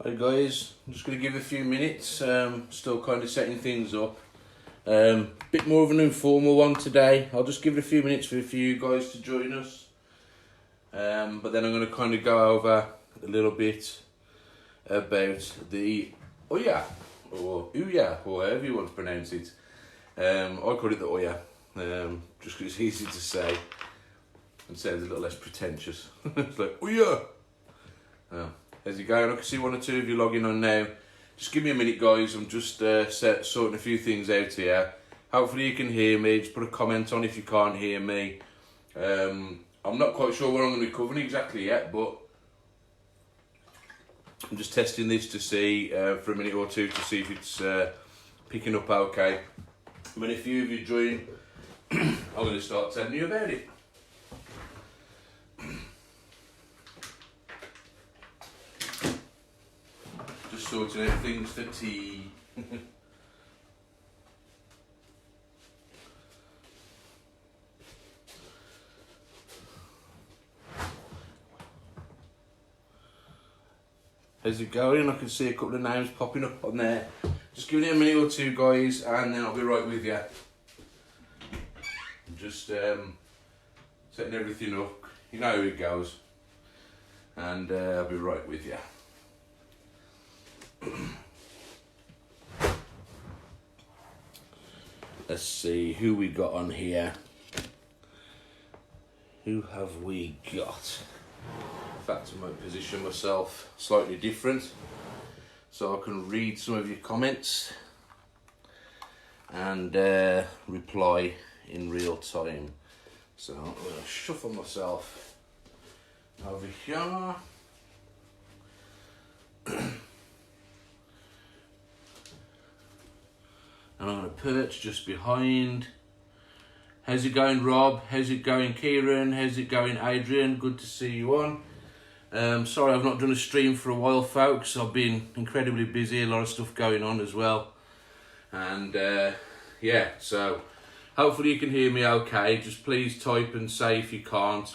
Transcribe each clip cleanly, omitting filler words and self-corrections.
Hi guys, I'm just going to give a few minutes, still kind of setting things up. Bit more of an informal one today. I'll just give it a few minutes for you guys to join us. But then I'm going to kind of go over a little bit about the OUYA, or OUYA, or however you want to pronounce it. I call it the OUYA, just because it's easy to say and sounds a little less pretentious. It's like, OUYA! How's it going? I can see one or two of you logging on now. Just give me a minute, guys. I'm just sorting a few things out here. Hopefully you can hear me. Just put a comment on if you can't hear me. I'm not quite sure what I'm going to be covering exactly yet, but I'm just testing this to see for a minute or two to see if it's picking up okay. When a few of you join, I'm going to start telling you about it. Just sorting out things for tea. How's it going? I can see a couple of names popping up on there. Just giving it a minute or two, guys, and then I'll be right with you. Just setting everything up. You know how it goes. And I'll be right with you. Let's see who we got on here. Who have we got? In fact, I might position myself slightly different so I can read some of your comments and reply in real time. So I'm going to shuffle myself over here. And I'm going to perch just behind. How's it going, Rob? How's it going, Kieran? How's it going, Adrian? Good to see you on. Sorry I've not done a stream for a while, folks. I've been incredibly busy, a lot of stuff going on as well. And yeah, so hopefully you can hear me okay. Just please type and say if you can't.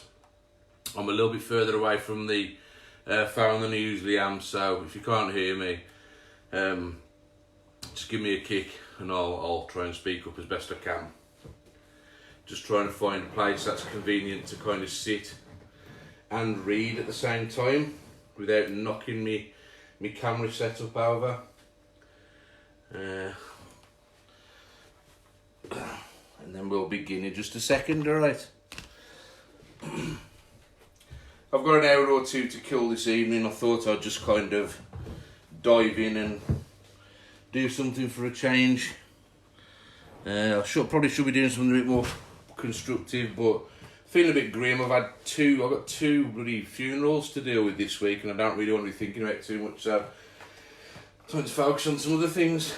I'm a little bit further away from the phone than I usually am, so if you can't hear me, just give me a kick and I'll try and speak up as best I can. Just trying to find a place that's convenient to kind of sit and read at the same time without knocking me camera setup over. And then we'll begin in just a second, alright? I've got an hour or two to kill this evening. I thought I'd just kind of dive in and do something for a change. I probably should be doing something a bit more constructive, but feeling a bit grim. I've got two bloody funerals to deal with this week, and I don't really want to be thinking about it too much, so I'm trying to focus on some other things.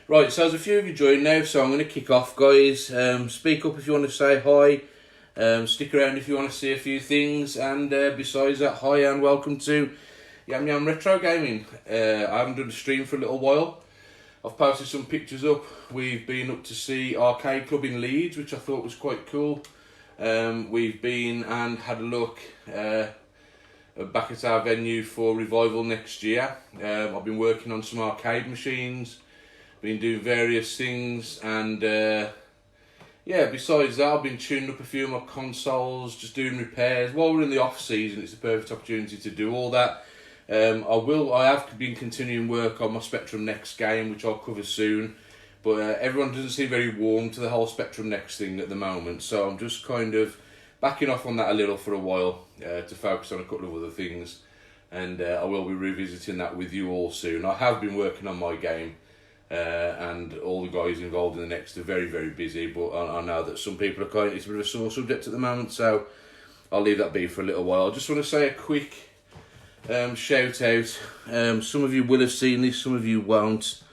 Right, so there's a few of you joined now, so I'm going to kick off, guys. Speak up if you want to say hi. Stick around if you want to see a few things, and besides that, hi and welcome to YamYam Retro Gaming. I haven't done a stream for a little while. I've posted some pictures up. We've been up to see Arcade Club in Leeds, which I thought was quite cool. We've been and had a look back at our venue for Revival next year. I've been working on some arcade machines, been doing various things, and yeah, besides that, I've been tuning up a few of my consoles, just doing repairs. While we're in the off season, it's a perfect opportunity to do all that. I have been continuing work on my Spectrum Next game, which I'll cover soon, but everyone doesn't seem very warm to the whole Spectrum Next thing at the moment, so I'm just kind of backing off on that a little for a while to focus on a couple of other things, and I will be revisiting that with you all soon. I have been working on my game, and all the guys involved in the Next are very, very busy, but I know that some people are it's a bit of a sore subject at the moment, so I'll leave that be for a little while. I just want to say a quick shout out. Some of you will have seen this, some of you won't.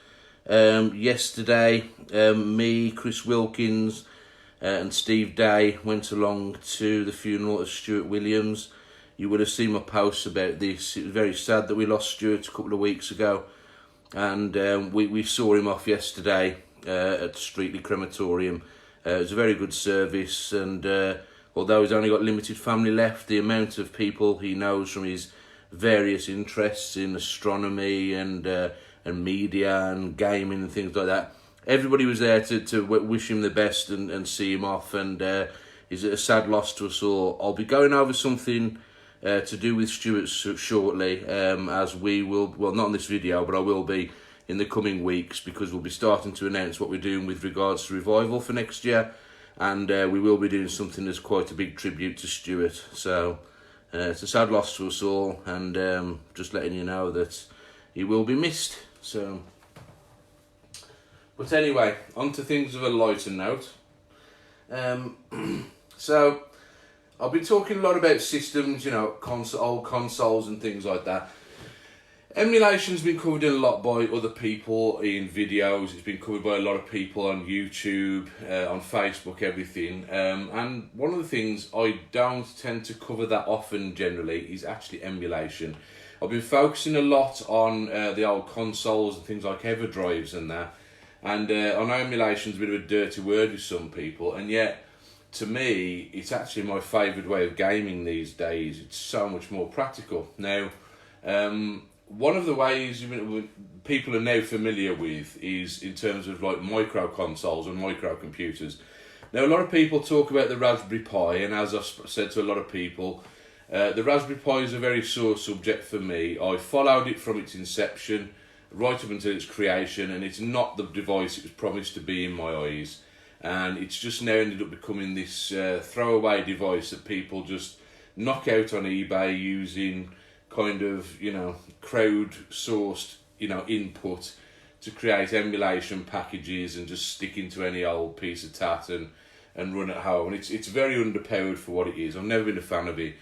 Yesterday, me, Chris Wilkins and Steve Day went along to the funeral of Stuart Williams. You would have seen my posts about this. It was very sad that we lost Stuart a couple of weeks ago, and we saw him off yesterday at Streatley Crematorium. It was a very good service, and although he's only got limited family left, the amount of people he knows from his various interests in astronomy and media and gaming and things like that. Everybody was there to wish him the best and see him off, and he's a sad loss to us all. I'll be going over something to do with Stuart shortly, as we will, well, not in this video, but I will be in the coming weeks, because we'll be starting to announce what we're doing with regards to Revival for next year, and we will be doing something that's quite a big tribute to Stuart. So it's a sad loss to us all, and just letting you know that he will be missed. So, but anyway, on to things of a lighter note. So I'll be talking a lot about systems, you know, old consoles and things like that. Emulation's been covered in a lot by other people in videos. It's been covered by a lot of people on YouTube, on Facebook, everything. And one of the things I don't tend to cover that often generally is actually emulation. I've been focusing a lot on the old consoles and things like EverDrives and that. And I know emulation's a bit of a dirty word with some people, and yet to me it's actually my favourite way of gaming these days. It's so much more practical. Now, one of the ways people are now familiar with is in terms of like micro consoles and micro computers. Now, a lot of people talk about the Raspberry Pi, and as I've said to a lot of people, the Raspberry Pi is a very sore subject for me. I followed it from its inception right up until its creation, and it's not the device it was promised to be in my eyes. And it's just now ended up becoming this throwaway device that people just knock out on eBay using kind of, you know, crowd-sourced, you know, input to create emulation packages and just stick into any old piece of tat and run at home. And it's very underpowered for what it is. I've never been a fan of it.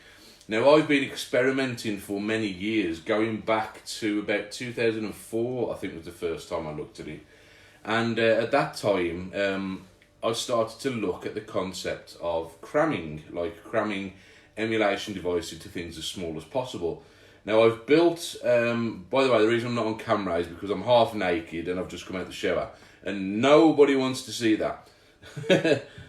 Now, I've been experimenting for many years, going back to about 2004, I think was the first time I looked at it. And at that time, I started to look at the concept of cramming emulation devices to things as small as possible. Now, I've built, by the way, the reason I'm not on camera is because I'm half naked and I've just come out the shower, and nobody wants to see that.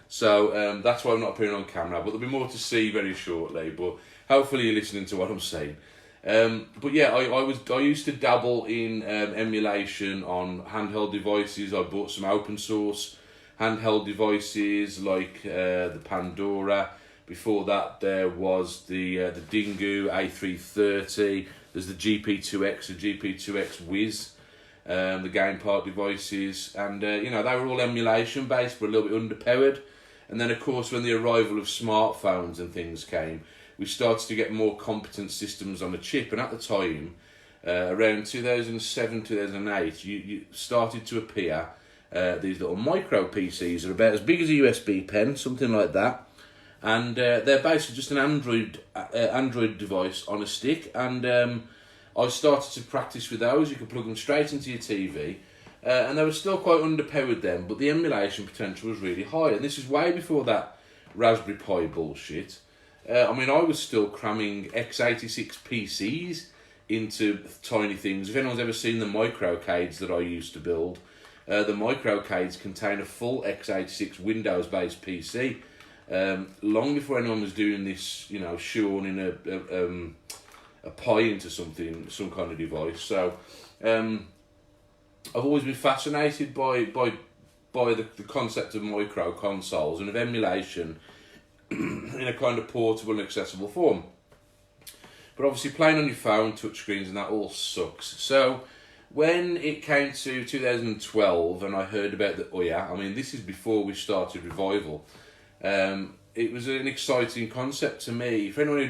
So that's why I'm not appearing on camera, but there'll be more to see very shortly, but hopefully you're listening to what I'm saying. But yeah, I used to dabble in emulation on handheld devices. I bought some open source handheld devices like the Pandora. Before that, there was the Dingu A330. There's the GP2X, the GP2X Whiz, the Game Park devices, and you know, they were all emulation based, but a little bit underpowered. And then, of course, when the arrival of smartphones and things came, we started to get more competent systems on a chip. And at the time, around 2007, 2008, you started to appear these little micro PCs. Are about as big as a USB pen, something like that. And they're basically just an Android device on a stick. And I started to practice with those. You could plug them straight into your TV. And they were still quite underpowered then, but the emulation potential was really high. And this is way before that Raspberry Pi bullshit. I mean, I was still cramming x86 PCs into tiny things. If anyone's ever seen the microcades that I used to build, the microcades contain a full x86 Windows-based PC. Long before anyone was doing this, you know, shoehorning a Pi into something, some kind of device. So I've always been fascinated by the concept of micro consoles and of emulation in a kind of portable and accessible form. But obviously playing on your phone, touchscreens and that all sucks. So when it came to 2012 and I heard about the OUYA, I mean, this is before we started Revival, it was an exciting concept to me. For anyone who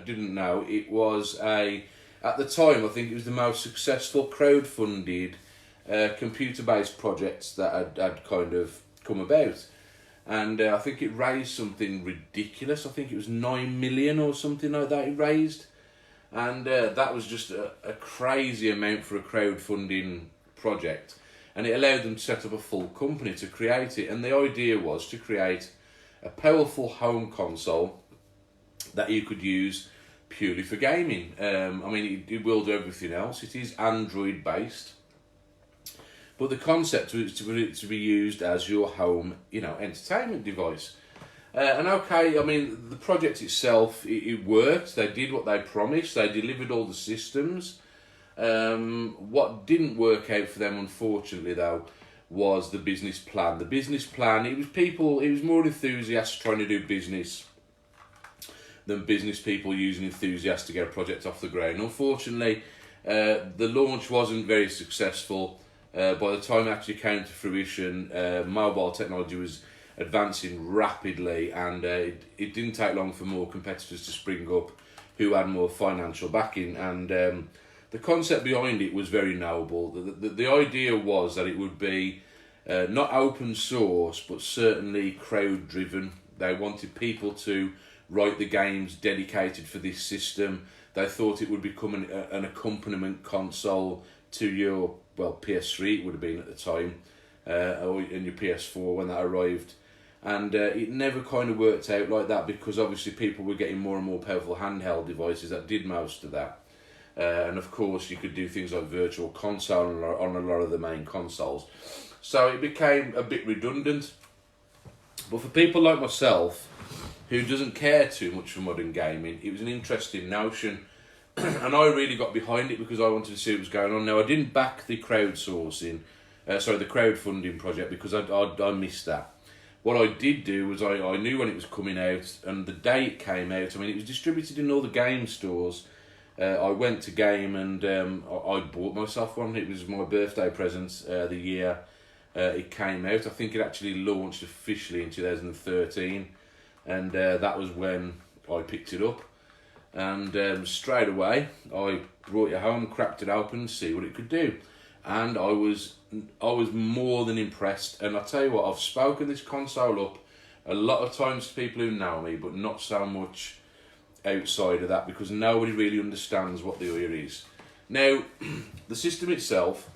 didn't know, it was at the time, I think it was the most successful crowd-funded computer-based projects that had kind of come about. And I think it raised something ridiculous. I think it was 9 million or something like that it raised. And that was just a crazy amount for a crowdfunding project. And it allowed them to set up a full company to create it. And the idea was to create a powerful home console that you could use purely for gaming. I mean, it will do everything else. It is Android based. But the concept was to be used as your home, you know, entertainment device. And okay, I mean, the project itself, it worked. They did what they promised. They delivered all the systems. What didn't work out for them, unfortunately, though, was the business plan. The business plan, it was more enthusiasts trying to do business than business people using enthusiasts to get a project off the ground. Unfortunately, the launch wasn't very successful. By the time it actually came to fruition, mobile technology was advancing rapidly, and it didn't take long for more competitors to spring up who had more financial backing. And the concept behind it was very noble. The idea was that it would be not open source, but certainly crowd driven. They wanted people to write the games dedicated for this system. They thought it would become an accompaniment console to your, well, PS3 it would have been at the time, or in your PS4 when that arrived. And it never kind of worked out like that, because obviously people were getting more and more powerful handheld devices that did most of that. And of course you could do things like virtual console on a lot of the main consoles. So it became a bit redundant. But for people like myself, who doesn't care too much for modern gaming, it was an interesting notion. And I really got behind it because I wanted to see what was going on. Now, I didn't back the the crowdfunding project, because I missed that. What I did do was I knew when it was coming out, and the day it came out, I mean, it was distributed in all the game stores. I went to Game and I bought myself one. It was my birthday present the year it came out. I think it actually launched officially in 2013, and that was when I picked it up. And straight away I brought it home, cracked it open to see what it could do, and I was more than impressed. And I tell you what, I've spoken this console up a lot of times to people who know me, but not so much outside of that, because nobody really understands what the OUYA is. Now, the system itself,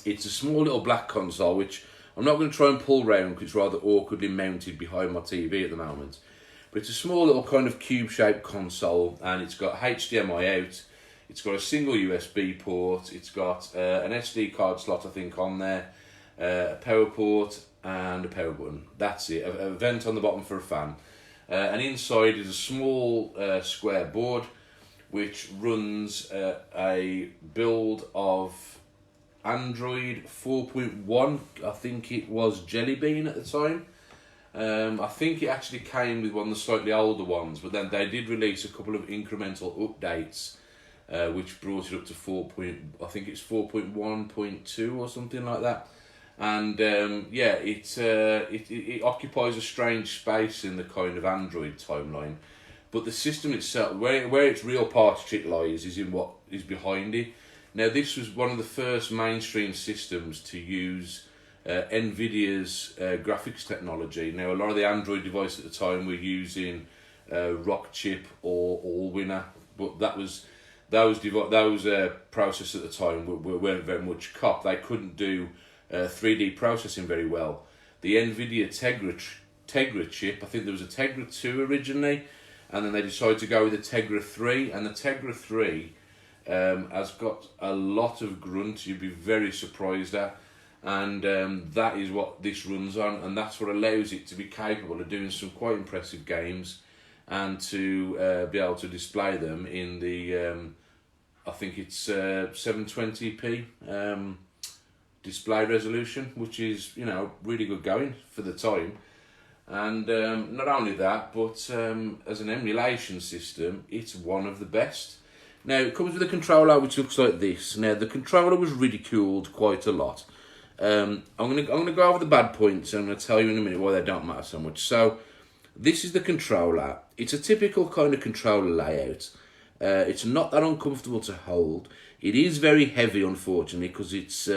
it's a small little black console, which I'm not going to try and pull round because it's rather awkwardly mounted behind my TV at the moment. But it's a small little kind of cube-shaped console, and it's got HDMI out, it's got a single USB port, it's got an SD card slot, I think, on there, a power port and a power button. That's it, a vent on the bottom for a fan. And inside is a small square board which runs a build of Android 4.1, I think it was Jelly Bean at the time. I think it actually came with one of the slightly older ones, but then they did release a couple of incremental updates which brought it up to 4.1.2 or something like that. And yeah, it occupies a strange space in the kind of Android timeline, but the system itself, where its real party trick lies, is in what is behind it. Now, this was one of the first mainstream systems to use NVIDIA's graphics technology. Now, a lot of the Android devices at the time were using Rock Chip or OUYA, but those processors at the time weren't very much cop. They couldn't do 3D processing very well. The NVIDIA Tegra chip, I think there was a Tegra 2 originally, and then they decided to go with the Tegra 3, and the Tegra 3 has got a lot of grunt you'd be very surprised at, and that is what this runs on, and that's what allows it to be capable of doing some quite impressive games, and to be able to display them in the I think it's 720p display resolution, which is, you know, really good going for the time. And not only that, but as an emulation system, it's one of the best. Now, it comes with a controller which looks like this. Now, the controller was ridiculed quite a lot. I'm gonna go over the bad points, and I'm gonna tell you in a minute why they don't matter so much. So, this is the controller. It's a typical kind of controller layout. It's not that uncomfortable to hold. It is very heavy, unfortunately, because it's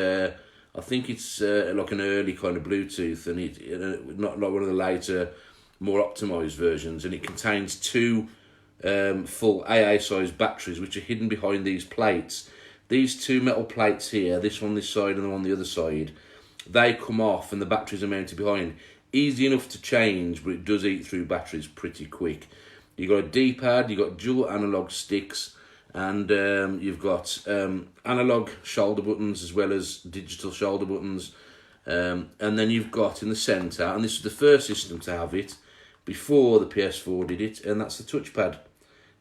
I think it's like an early kind of Bluetooth, and it not like one of the later, more optimized versions, and it contains two full AA size batteries which are hidden behind these plates. These two metal plates here, this one this side and the one on the other side, they come off and the batteries are mounted behind. Easy enough to change, but it does eat through batteries pretty quick. You've got a D-pad, you've got dual analog sticks, and you've got analog shoulder buttons as well as digital shoulder buttons. And then you've got in the centre, and this is the first system to have it, before the PS4 did it, and that's the touchpad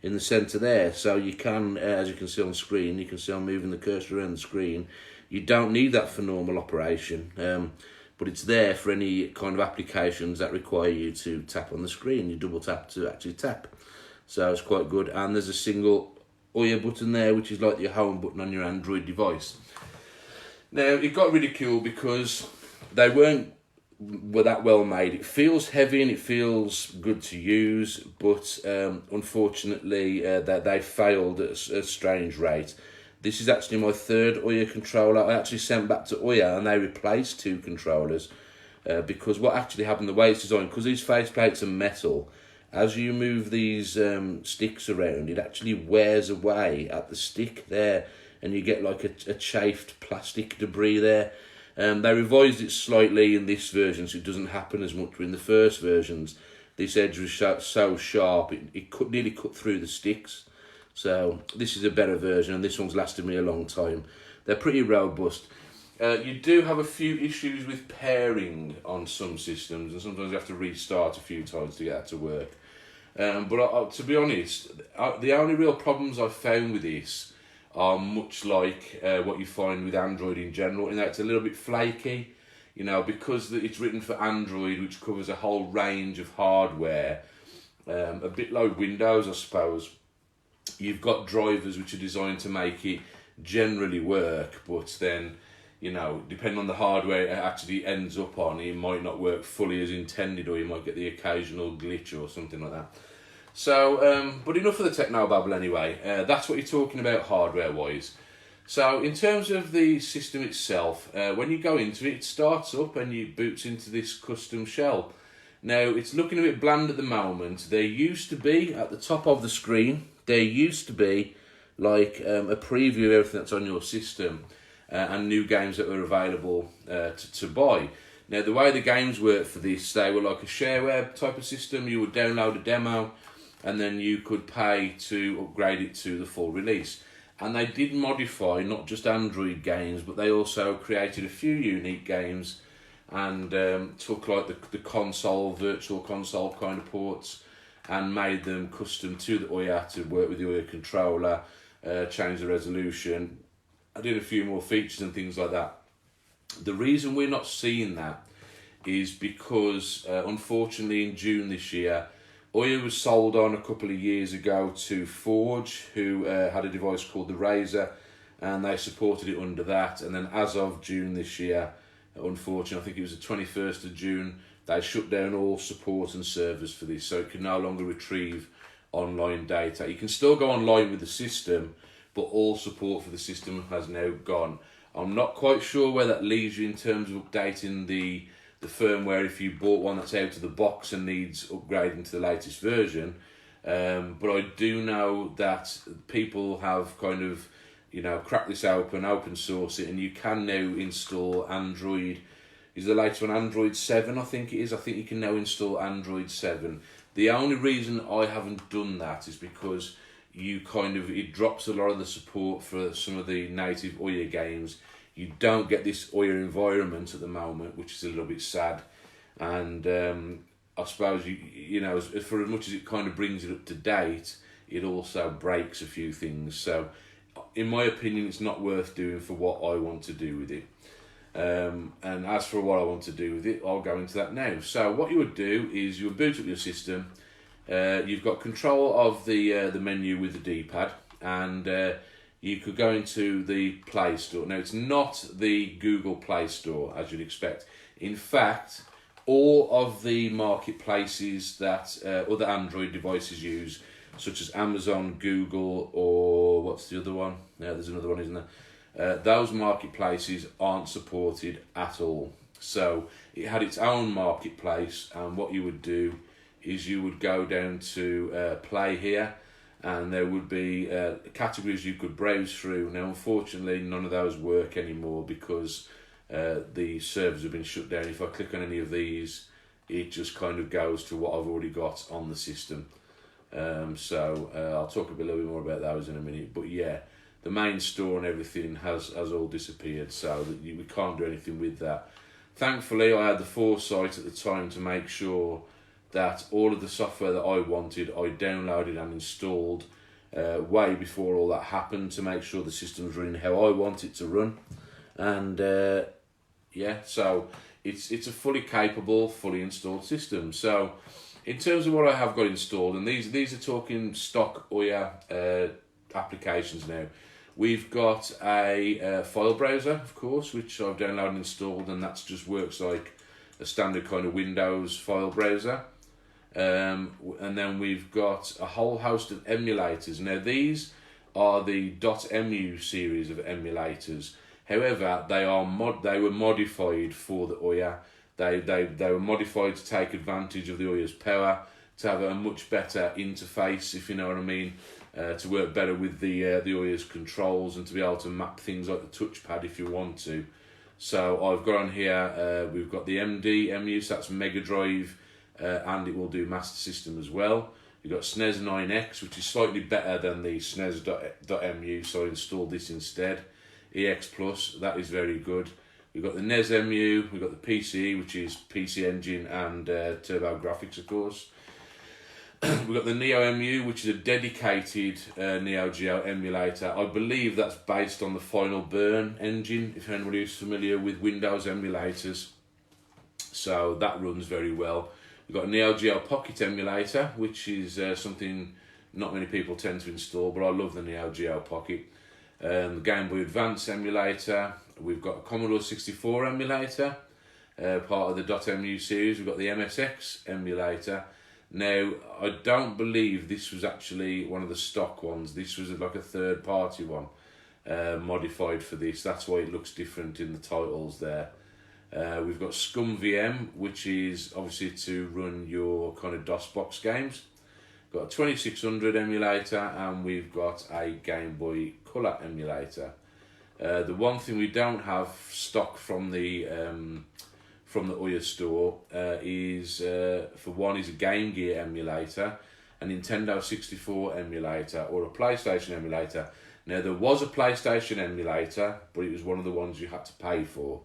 in the centre there. So you can, as you can see on screen, you can see I'm moving the cursor around the screen. You don't need that for normal operation, but it's there for any kind of applications that require you to tap on the screen. You double tap to actually tap. So it's quite good. And there's a single OUYA button there, which is like your home button on your Android device. Now, it got ridiculed because they were that well made. It feels heavy and it feels good to use, but unfortunately they failed at a strange rate. This is actually my third OUYA controller. I actually sent back to OUYA and they replaced 2 controllers because what actually happened, the way it's designed, because these faceplates are metal, as you move these sticks around, it actually wears away at the stick there, and you get like a chafed plastic debris there. They revised it slightly in this version, so it doesn't happen as much. In the first versions, this edge was so sharp, it nearly cut through the sticks. So this is a better version, and this one's lasted me a long time. They're pretty robust. You do have a few issues with pairing on some systems, and sometimes you have to restart a few times to get that to work. But to be honest, the only real problems I've found with this are much like what you find with Android in general, in that it's a little bit flaky, you know, because it's written for Android, which covers a whole range of hardware, a bit like Windows, I suppose. You've got drivers which are designed to make it generally work, but then, you know, depending on the hardware it actually ends up on, it might not work fully as intended, or you might get the occasional glitch or something like that. So, but enough of the techno-babble anyway. That's what you're talking about hardware-wise. So, in terms of the system itself, when you go into it, it starts up and you boots into this custom shell. Now, it's looking a bit bland at the moment. There used to be, at the top of the screen, there used to be like a preview of everything that's on your system and new games that were available to buy. Now, the way the games work for this, they were like a shareware type of system. You would download a demo, and then you could pay to upgrade it to the full release. And they did modify not just Android games, but they also created a few unique games and took like the console, virtual console kind of ports, and made them custom to the OUYA to work with the OUYA controller, change the resolution. I did a few more features and things like that. The reason we're not seeing that is because, unfortunately, in June this year, OUYA was sold on a couple of years ago to Forge, who had a device called the Razor, and they supported it under that. And then as of June this year, unfortunately, I think it was the 21st of June, they shut down all support and servers for this, so it can no longer retrieve online data. You can still go online with the system, but all support for the system has now gone. I'm not quite sure where that leaves you in terms of updating the firmware if you bought one that's out of the box and needs upgrading to the latest version. But I do know that people have kind of, you know, cracked this open source it, and you can now install Android. Is the latest one Android 7, I think it is. I think you can now install Android 7. The only reason I haven't done that is because it drops a lot of the support for some of the native OUYA games. You don't get this OUYA environment at the moment, which is a little bit sad. And I suppose, you know, for as much as it kind of brings it up to date, it also breaks a few things. So, in my opinion, it's not worth doing for what I want to do with it. And as for what I want to do with it, I'll go into that now. So what you would do is you would boot up your system. You've got control of the menu with the D-pad, and you could go into the Play Store. Now, it's not the Google Play Store, as you'd expect. In fact, all of the marketplaces that other Android devices use, such as Amazon, Google, or what's the other one? Yeah, there's another one, isn't there? Those marketplaces aren't supported at all. So it had its own marketplace, and what you would do is you would go down to Play here, and there would be categories you could browse through. Now, unfortunately, none of those work anymore because the servers have been shut down. If I click on any of these, it just kind of goes to what I've already got on the system. So I'll talk a little bit more about those in a minute. But yeah, the main store and everything has all disappeared, so that we can't do anything with that. Thankfully, I had the foresight at the time to make sure that all of the software that I wanted, I downloaded and installed way before all that happened to make sure the system's running how I want it to run. And yeah, so it's a fully capable, fully installed system. So in terms of what I have got installed, and these are talking stock OUYA applications now. We've got a file browser, of course, which I've downloaded and installed, and that just works like a standard kind of Windows file browser. And then we've got a whole host of emulators. Now these are the .mu series of emulators. However, they were modified for the OUYA. They were modified to take advantage of the OUYA's power, to have a much better interface, if you know what I mean, to work better with the OUYA's controls and to be able to map things like the touchpad if you want to. So I've got on here, we've got the MU, so that's Mega Drive, and it will do Master System as well. You've got SNES 9X, which is slightly better than the SNES.mu, so I installed this instead. EX Plus, that is very good. We've got the NES MU, we've got the PCE, which is PC Engine and Turbo Graphics, of course. We've got the Neo MU, which is a dedicated Neo Geo emulator. I believe that's based on the Final Burn engine, if anybody is familiar with Windows emulators. So that runs very well. We've got a Neo Geo Pocket emulator, which is something not many people tend to install, but I love the Neo Geo Pocket. The Game Boy Advance emulator. We've got a Commodore 64 emulator, part of the .mu series. We've got the MSX emulator. Now, I don't believe this was actually one of the stock ones. This was like a third-party one, modified for this. That's why it looks different in the titles there. We've got ScumVM, which is obviously to run your kind of DOSBox games. Got a 2600 emulator, and we've got a Game Boy Color emulator. The one thing we don't have stock from the OUYA store is for one is a Game Gear emulator, a Nintendo 64 emulator, or a PlayStation emulator. Now there was a PlayStation emulator, but it was one of the ones you had to pay for,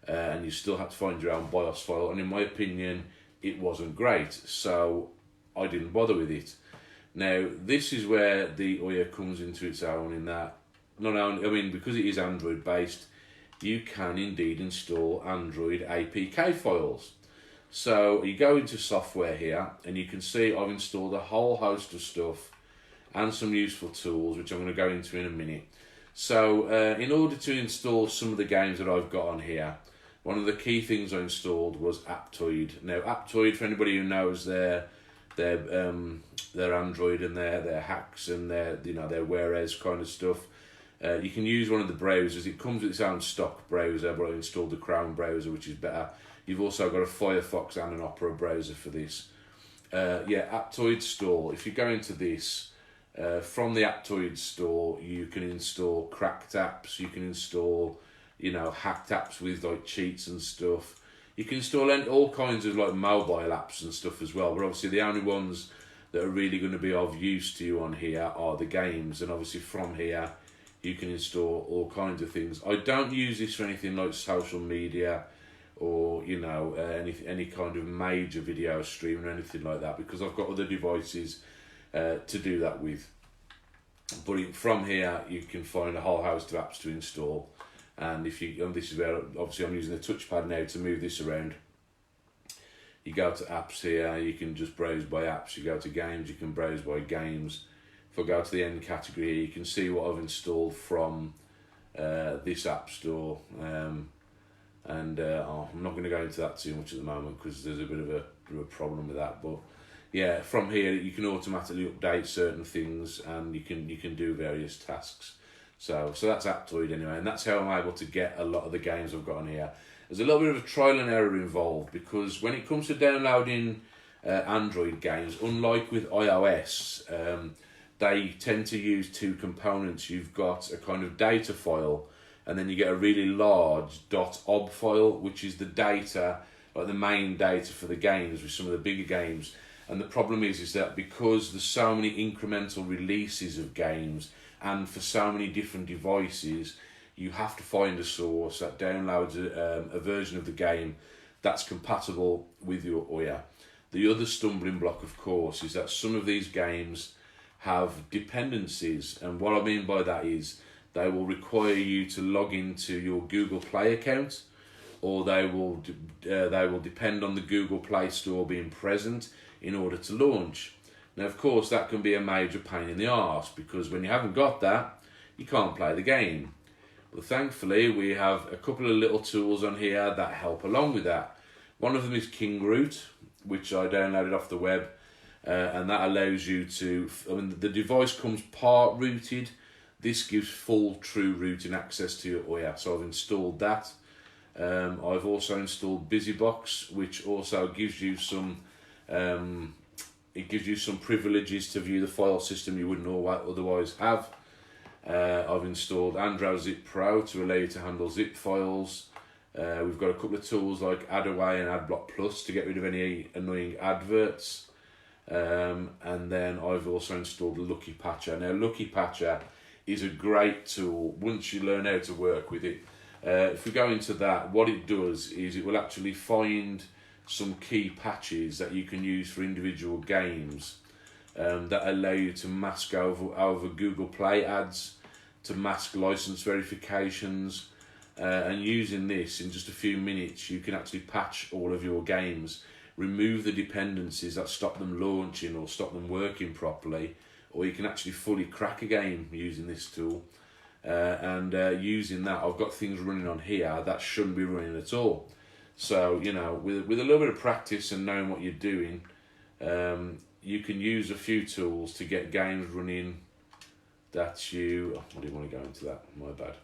and you still had to find your own BIOS file. And in my opinion, it wasn't great, so I didn't bother with it. Now this is where the OUYA comes into its own in that not only, I mean, because it is Android based, you can indeed install Android APK files. So you go into software here and you can see I've installed a whole host of stuff and some useful tools, which I'm going to go into in a minute. So in order to install some of the games that I've got on here, one of the key things I installed was Aptoide. Now Aptoide, for anybody who knows their Android and their hacks and their whereas kind of stuff, you can use one of the browsers. It comes with its own stock browser, but I installed the Chrome browser, which is better. You've also got a Firefox and an Opera browser for this. Yeah, Aptoide store. If you go into this, from the Aptoide store, you can install cracked apps. You can install, hacked apps with like cheats and stuff. You can install all kinds of like mobile apps and stuff as well. But obviously, the only ones that are really going to be of use to you on here are the games. And obviously, from here, you can install all kinds of things. I don't use this for anything like social media or any kind of major video stream or anything like that, because I've got other devices to do that with. But from here you can find a whole host of apps to install, and this is where obviously I'm using the touchpad now to move this around. You go to apps here, you can just browse by apps. You go to games, you can browse by games. If I go to the end category here, you can see what I've installed from this app store. I'm not going to go into that too much at the moment because there's a bit of a problem with that. But yeah, from here you can automatically update certain things and you can do various tasks. So that's Aptoide anyway, and that's how I'm able to get a lot of the games I've got on here. There's a little bit of a trial and error involved because when it comes to downloading Android games, unlike with iOS, they tend to use two components. You've got a kind of data file, and then you get a really large .ob file, which is the data, like the main data for the games with some of the bigger games. And the problem is that because there's so many incremental releases of games and for so many different devices, you have to find a source that downloads a version of the game that's compatible with your OUYA. The other stumbling block, of course, is that some of these games have dependencies, and what I mean by that is they will require you to log into your Google Play account, or they will depend on the Google Play Store being present in order to launch. Now, of course, that can be a major pain in the arse, because when you haven't got that, you can't play the game. But thankfully, we have a couple of little tools on here that help along with that. One of them is KingRoot, which I downloaded off the web, and that allows you to, I mean, the device comes part rooted. This gives full true rooting access to your OUYA, so I've installed that. I've also installed BusyBox, which also gives you some privileges to view the file system you wouldn't otherwise have. I've installed AndroZip Pro to allow you to handle zip files. We've got a couple of tools like AdAway and AdBlock Plus to get rid of any annoying adverts. And then I've also installed Lucky Patcher. Now, Lucky Patcher is a great tool once you learn how to work with it. If we go into that, what it does is it will actually find some key patches that you can use for individual games that allow you to mask over Google Play ads, to mask license verifications, and using this in just a few minutes you can actually patch all of your games, remove the dependencies that stop them launching or stop them working properly, or you can actually fully crack a game using this tool. Using that, I've got things running on here that shouldn't be running at all. So, you know, with a little bit of practice and knowing what you're doing, you can use a few tools to get games running that you... Oh, I didn't want to go into that, my bad.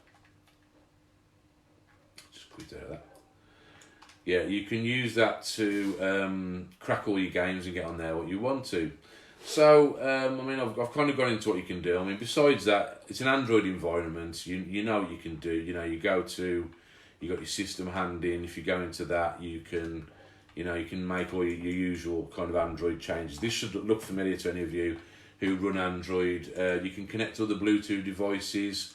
Just quit out of that. Yeah, you can use that to crack all your games and get on there what you want to. So, I mean, I've kind of gone into what you can do. I mean, besides that, it's an Android environment. You know what you can do. You know, you got your system hand in. If you go into that, you can make all your usual kind of Android changes. This should look familiar to any of you who run Android. You can connect to other Bluetooth devices.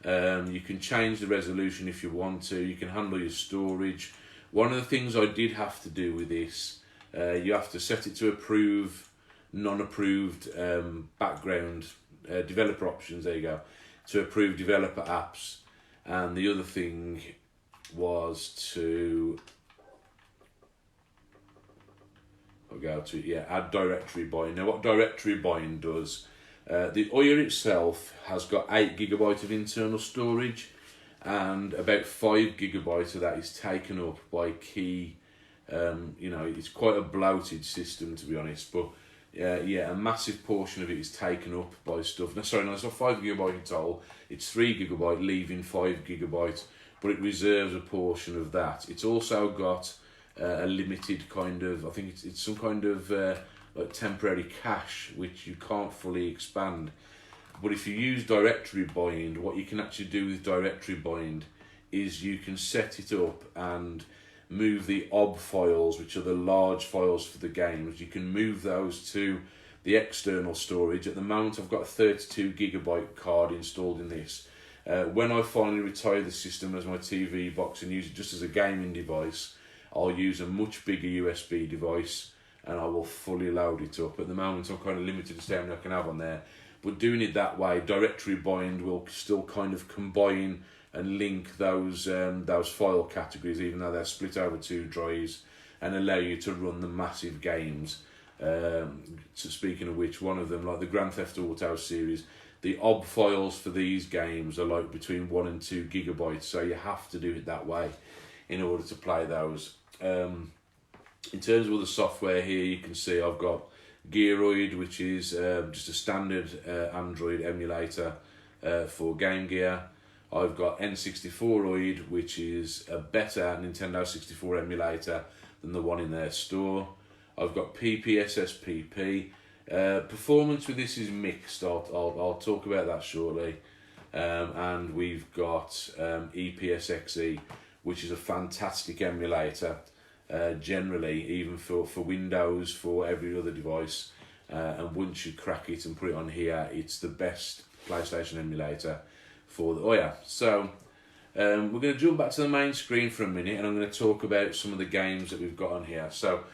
You can change the resolution if you want to. You can handle your storage. One of the things I did have to do with this, you have to set it to approve non-approved background developer options, there you go, to approve developer apps. And the other thing was to add directory bind. Now, what directory bind does, the OUYA itself has got 8 GB of internal storage, and about 5 GB of that is taken up by key. It's quite a bloated system, to be honest, but a massive portion of it is taken up by stuff. No, sorry, no, it's not 5 GB in total. It's 3 GB, leaving 5 GB, but it reserves a portion of that. It's also got a limited kind of, I think it's some kind of like temporary cache which you can't fully expand. But if you use directory bind, what you can actually do with directory bind is you can set it up and move the OB files, which are the large files for the games. You can move those to the external storage. At the moment, I've got a 32 GB card installed in this. When I finally retire the system as my TV box and use it just as a gaming device, I'll use a much bigger USB device and I will fully load it up. At the moment, I'm kind of limited to how many I can have on there. But doing it that way, directory bind will still kind of combine and link those file categories, even though they're split over 2 drives, and allow you to run the massive games. Speaking of which, one of them, like the Grand Theft Auto series, the OB files for these games are like between 1 and 2 GB, so you have to do it that way in order to play those. In terms of all the software here, you can see I've got Gearoid, which is just a standard Android emulator for Game Gear. I've got N64oid, which is a better Nintendo 64 emulator than the one in their store. I've got PPSSPP. Performance with this is mixed. I'll talk about that shortly. And we've got EPSXE, which is a fantastic emulator. Generally, even for Windows, for every other device, and once you crack it and put it on here, it's the best PlayStation emulator for the OUYA. So we're going to jump back to the main screen for a minute, and I'm going to talk about some of the games that we've got on here. So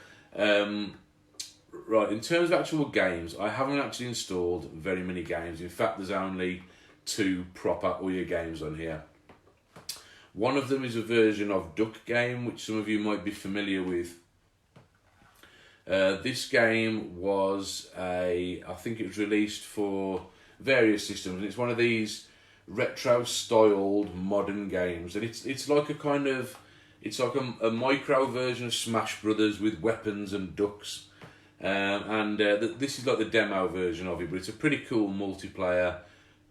Right, in terms of actual games, I haven't actually installed very many games. In fact, there's only 2 proper OUYA games on here. One of them is a version of Duck Game, which some of you might be familiar with. This game was I think it was released for various systems, and it's one of these retro-styled modern games, and it's like a kind of, it's like a micro version of Smash Brothers with weapons and ducks. This is like the demo version of it, but it's a pretty cool multiplayer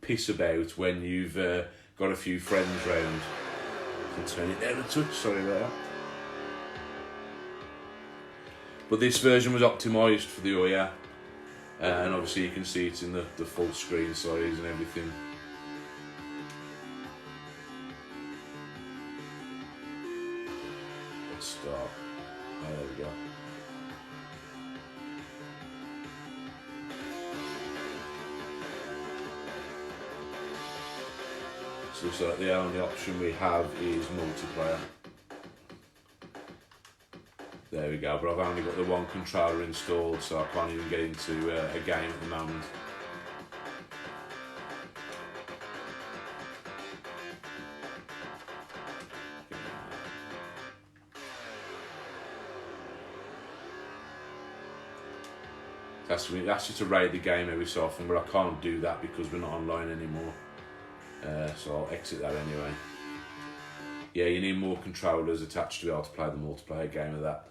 piss about when you've got a few friends round. I can turn it down a touch, sorry about that. But this version was optimised for the OUYA, and obviously you can see it's in the full screen size and everything. Let's start. Oh, there we go. So looks like the only option we have is multiplayer. There we go, but I've only got the 1 controller installed, so I can't even get into a game at the moment. It asks you to raid the game every so often, but I can't do that because we're not online anymore. So I'll exit that anyway. Yeah, you need more controllers attached to be able to play the multiplayer game of that.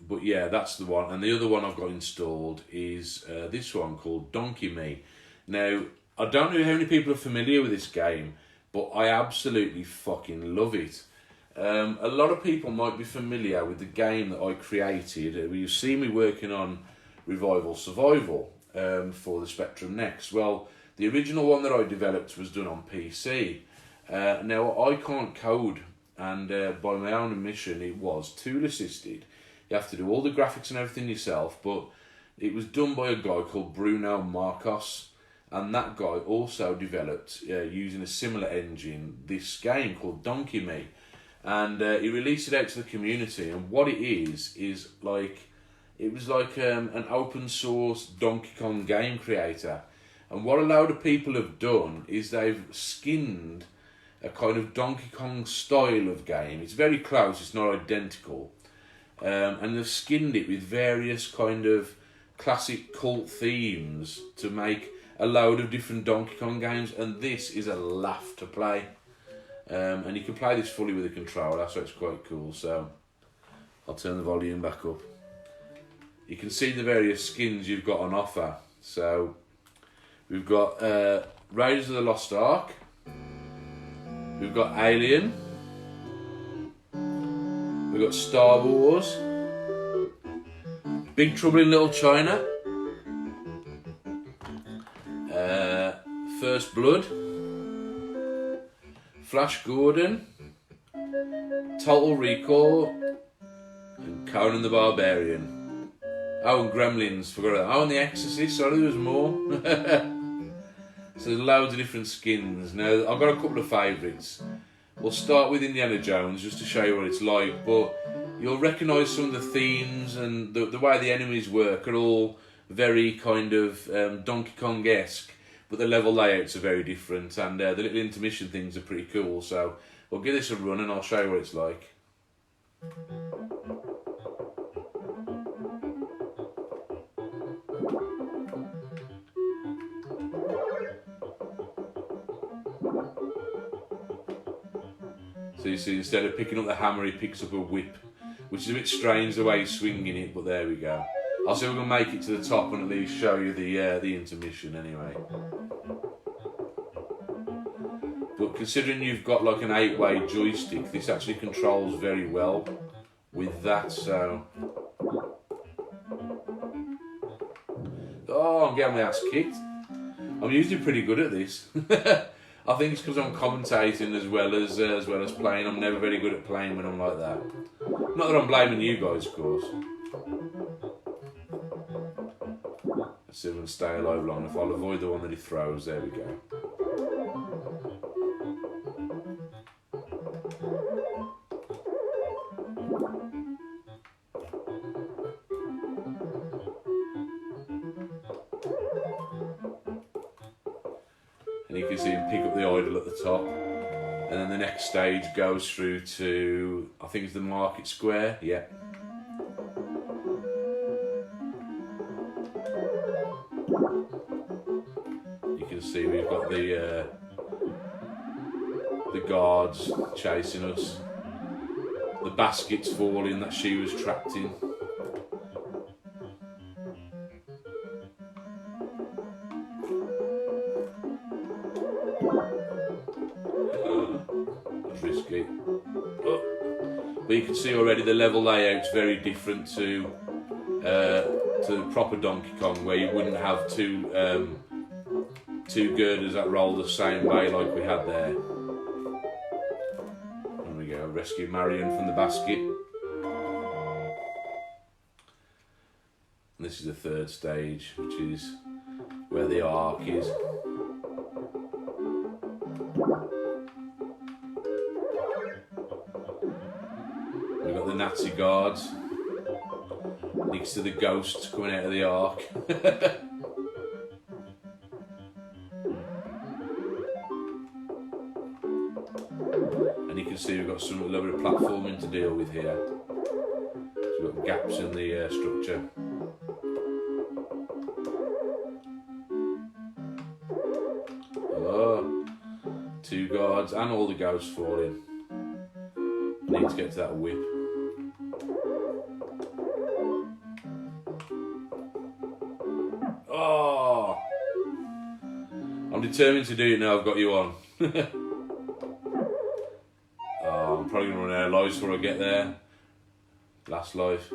But yeah, that's the one. And the other one I've got installed is this one called Donkey Me. Now, I don't know how many people are familiar with this game, but I absolutely fucking love it. A lot of people might be familiar with the game that I created. You've seen me working on Revival Survival for the Spectrum Next. Well, the original one that I developed was done on PC. Now, I can't code, and by my own admission, it was tool assisted. You have to do all the graphics and everything yourself, but it was done by a guy called Bruno Marcos, and that guy also developed, using a similar engine, this game called Donkey Me. And he released it out to the community, and what it is like, it was like an open source Donkey Kong game creator. And what a load of people have done is they've skinned a kind of Donkey Kong style of game. It's very close, it's not identical. And they've skinned it with various kind of classic cult themes to make a load of different Donkey Kong games, and this is a laugh to play. And you can play this fully with a controller, so it's quite cool. So I'll turn the volume back up. You can see the various skins you've got on offer. So we've got Raiders of the Lost Ark, we've got Alien, we've got Star Wars, Big Trouble in Little China, First Blood, Flash Gordon, Total Recall, and Conan the Barbarian. Oh, and Gremlins, forgot that. Oh, and The Exorcist, sorry, there was more. So there's loads of different skins. Now, I've got a couple of favourites. We'll start with Indiana Jones, just to show you what it's like, but you'll recognise some of the themes, and the way the enemies work are all very kind of Donkey Kong-esque, but the level layouts are very different, and the little intermission things are pretty cool. So we'll give this a run and I'll show you what it's like. So you see, instead of picking up the hammer, he picks up a whip, which is a bit strange the way he's swinging it, but there we go. I'll see if we can make it to the top and at least show you the intermission anyway. But considering you've got like an 8-way joystick, this actually controls very well with that, so... Oh, I'm getting my ass kicked. I'm usually pretty good at this. I think it's because I'm commentating as well as playing. I'm never very good at playing when I'm like that. Not that I'm blaming you guys, of course. Let's see if we can stay alive long enough. I'll avoid the one that he throws. There we go. and you can see him pick up the idol at the top. And then the next stage goes through to, I think it's the market square, yeah. You can see we've got the guards chasing us. The basket's falling that she was trapped in. That's risky. Oh. But you can see already the level layout's very different to the proper Donkey Kong, where you wouldn't have two girders that roll the same way like we had there. There we go, rescue Marion from the basket. And this is the third stage, which is where the ark is. We've got the Nazi guards next to the ghosts coming out of the ark. And you can see we've got a little bit of platforming to deal with here. So we've got gaps in the structure. Oh, two guards and all the ghosts falling. Need to get to that whip. Oh, I'm determined to do it now. I've got you on. Oh, I'm probably gonna run out of lives before I get there. Last life.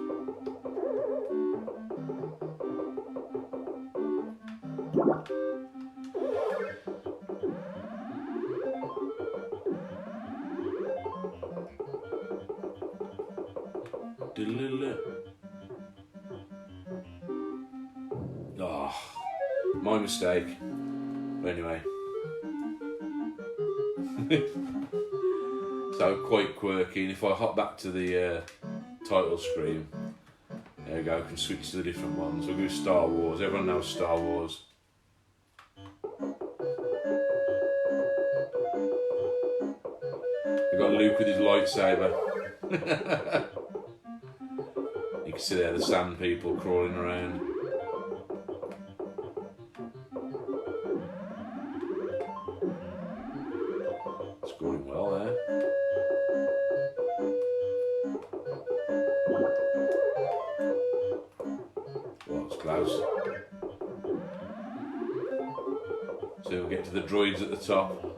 Oh, my mistake. But anyway. So quite quirky, and if I hop back to the title screen, there we go, I can switch to the different ones. We'll go Star Wars, everyone knows Star Wars. We've got Luke with his lightsaber. You can see there the sand people crawling around. It's going well there. Well, it's close. So we'll get to the droids at the top.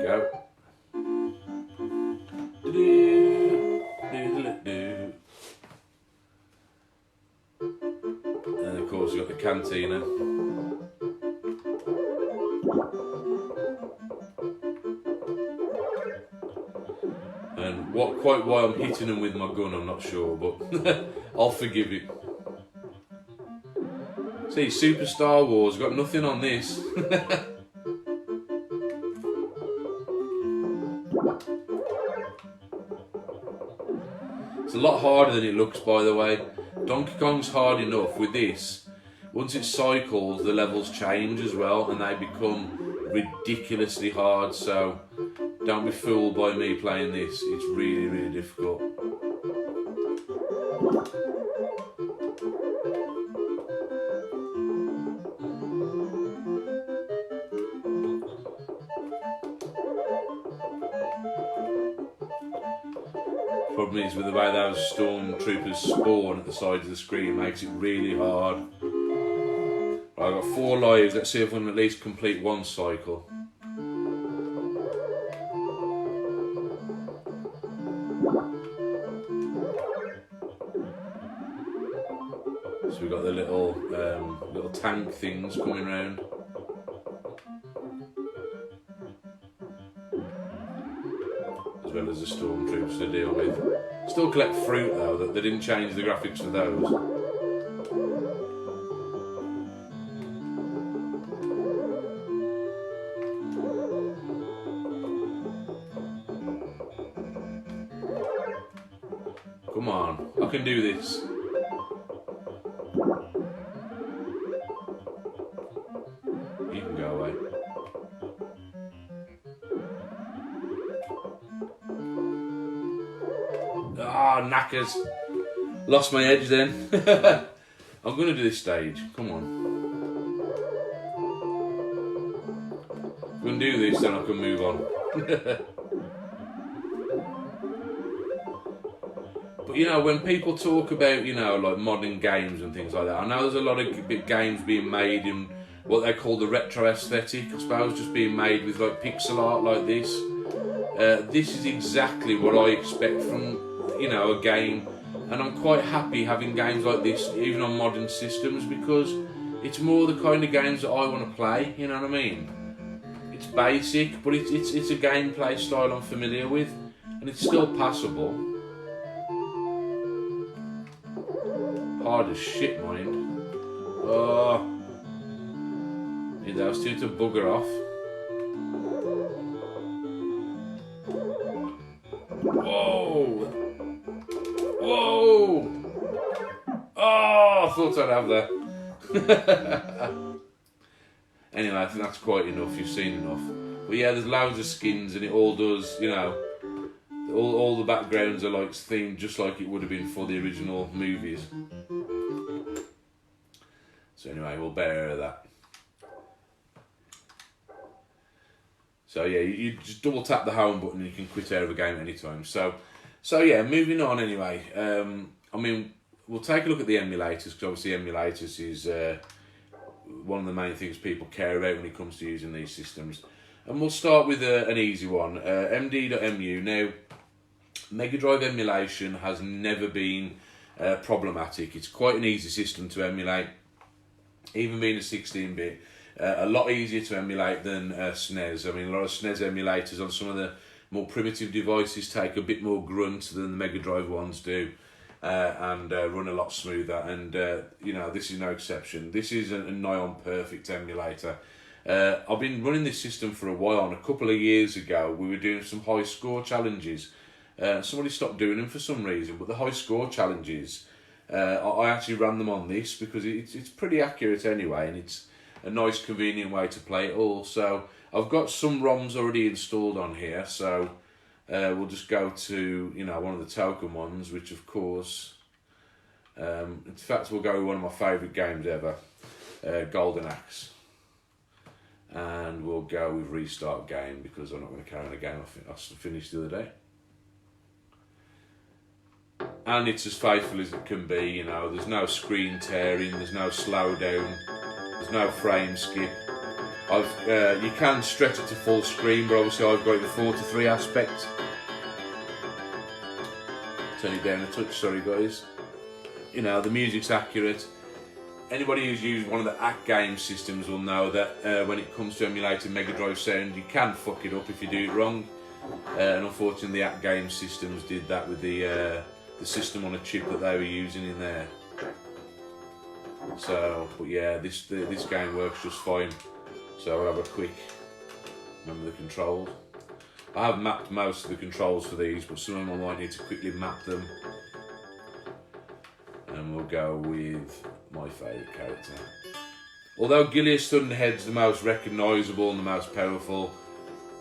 Go. And of course we've got the cantina. And quite why I'm hitting them with my gun, I'm not sure, but I'll forgive it. See, Super Star Wars, got nothing on this. It's a lot harder than it looks, by the way. Donkey Kong's hard enough. With this, once it cycles, the levels change as well, and they become ridiculously hard, so don't be fooled by me playing this. It's really, really difficult. Problem is with the way those stormtroopers spawn at the sides of the screen, makes it really hard. Right, I've got 4 lives, let's see if I can at least complete one cycle. So we've got the little tank things coming round. As well as the stormtroopers to deal with. Still collect fruit though, that they didn't change the graphics for those. Come on, I can do this. You can go away. Ah, knackers. Lost my edge then. I'm going to do this stage. Come on. If we can do this, then I can move on. But you know, when people talk about, you know, like modern games and things like that, I know there's a lot of games being made in what they call the retro aesthetic, I suppose, just being made with like pixel art like this. This is exactly what I expect from, you know, a game, and I'm quite happy having games like this even on modern systems, because it's more the kind of games that I want to play, you know what I mean? It's basic, but it's a gameplay style I'm familiar with, and it's still passable. Hard as shit, mind. Oh, need those two to bugger off. Whoa! Whoa! Oh, I thought I'd have that. Anyway, I think that's quite enough. You've seen enough. But yeah, there's loads of skins, and it all does, you know, all the backgrounds are like themed just like it would have been for the original movies. So anyway, we'll bear that. So yeah, you just double tap the home button and you can quit out of a game at any time. So yeah, moving on anyway. I mean, we'll take a look at the emulators, because obviously emulators is one of the main things people care about when it comes to using these systems. And we'll start with an easy one, md.mu. Now, Mega Drive emulation has never been problematic. It's quite an easy system to emulate, even being a 16-bit. A lot easier to emulate than SNES. I mean, a lot of SNES emulators on some of the more primitive devices take a bit more grunt than the Mega Drive ones do, and run a lot smoother. And you know, this is no exception. This is a nigh on perfect emulator. I've been running this system for a while, and a couple of years ago we were doing some high score challenges. Somebody stopped doing them for some reason, but the high score challenges, I actually ran them on this because it's pretty accurate anyway, and it's a nice convenient way to play it all. So I've got some ROMs already installed on here, so we'll just go to, you know, one of the token ones, which of course, in fact we'll go with one of my favourite games ever, Golden Axe. And we'll go with Restart Game, because I'm not going to carry on a game I finished the other day. And it's as faithful as it can be, you know, there's no screen tearing, there's no slowdown, there's no frame skip. You can stretch it to full screen, but obviously I've got the 4:3 aspect. Turn it down a touch, sorry guys. You know, the music's accurate. Anybody who's used one of the ACK game systems will know that when it comes to emulating Mega Drive sound, you can fuck it up if you do it wrong. And unfortunately the ACK game systems did that with the system on a chip that they were using in there. So, but yeah, this game works just fine. So I'll have a quick, remember the controls. I have mapped most of the controls for these, but some of them I might need to quickly map them. And we'll go with my favourite character. Although Gilius Thunderhead's the most recognisable and the most powerful,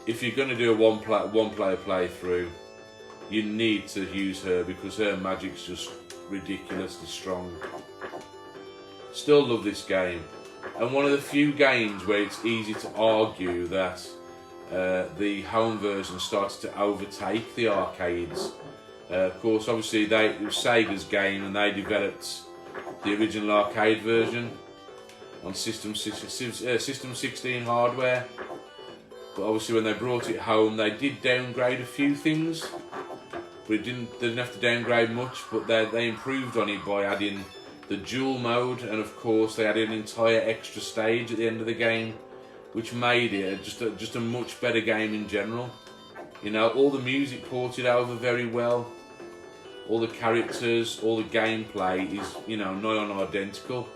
if you're going to do a one player playthrough, you need to use her, because her magic's just ridiculously strong. Still love this game, and one of the few games where it's easy to argue that the home version started to overtake the arcades. Of course, obviously it was Sega's game, and they developed the original arcade version on System 16 hardware. But obviously when they brought it home, they did downgrade a few things, but they didn't have to downgrade much. But they improved on it by adding the dual mode, and of course they added an entire extra stage at the end of the game, which made it just a much better game in general. You know, all the music ported over very well, all the characters, all the gameplay is, you know, nigh on identical.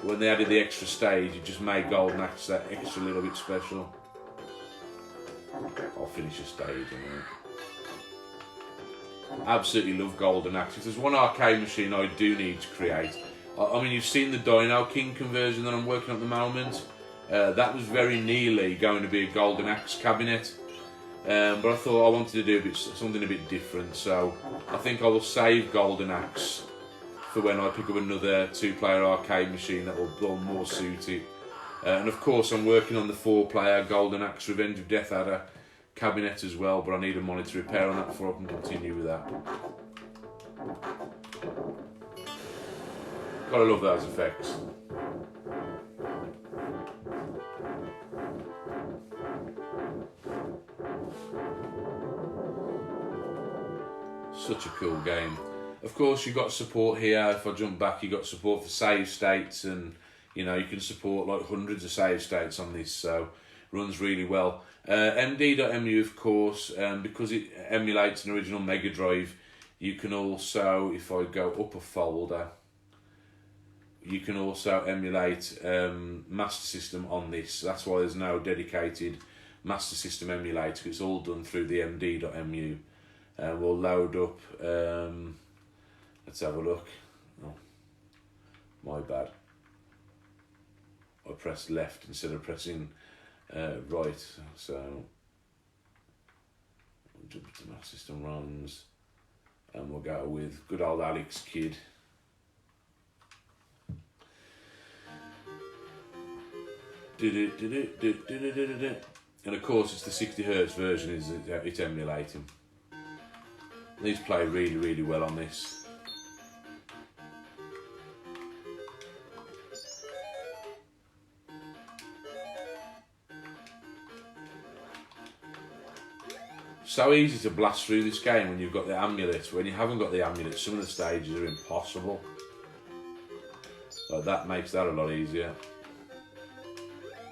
When they added the extra stage, it just made Golden Axe that extra little bit special. I'll finish a stage in a minute. Absolutely love Golden Axe. If there's one arcade machine I do need to create, I mean, you've seen the Dino King conversion that I'm working on at the moment. That was very nearly going to be a Golden Axe cabinet, but I thought I wanted to do something a bit different, so I think I will save Golden Axe for when I pick up another 2-player arcade machine that will more suit it. And of course I'm working on the 4-player Golden Axe Revenge of Death Adder cabinet as well, but I need a monitor repair on that before I can continue with that. Gotta love those effects. Such a cool game. Of course, you've got support here. If I jump back, you've got support for save states, and you know, you can support like hundreds of save states on this, so runs really well. MD.mu, of course, because it emulates an original Mega Drive, you can also, if I go up a folder, you can also emulate Master System on this. That's why there's no dedicated Master System emulator. It's all done through the MD.mu. We'll load up, let's have a look. Oh, my bad. I pressed left instead of pressing right, so we'll jump to Master System runs, and we'll go with good old Alex Kidd. And of course it's the 60Hz version it's emulating. These play really, really well on this. So easy to blast through this game when you've got the amulet. When you haven't got the amulet, some of the stages are impossible. So that makes that a lot easier.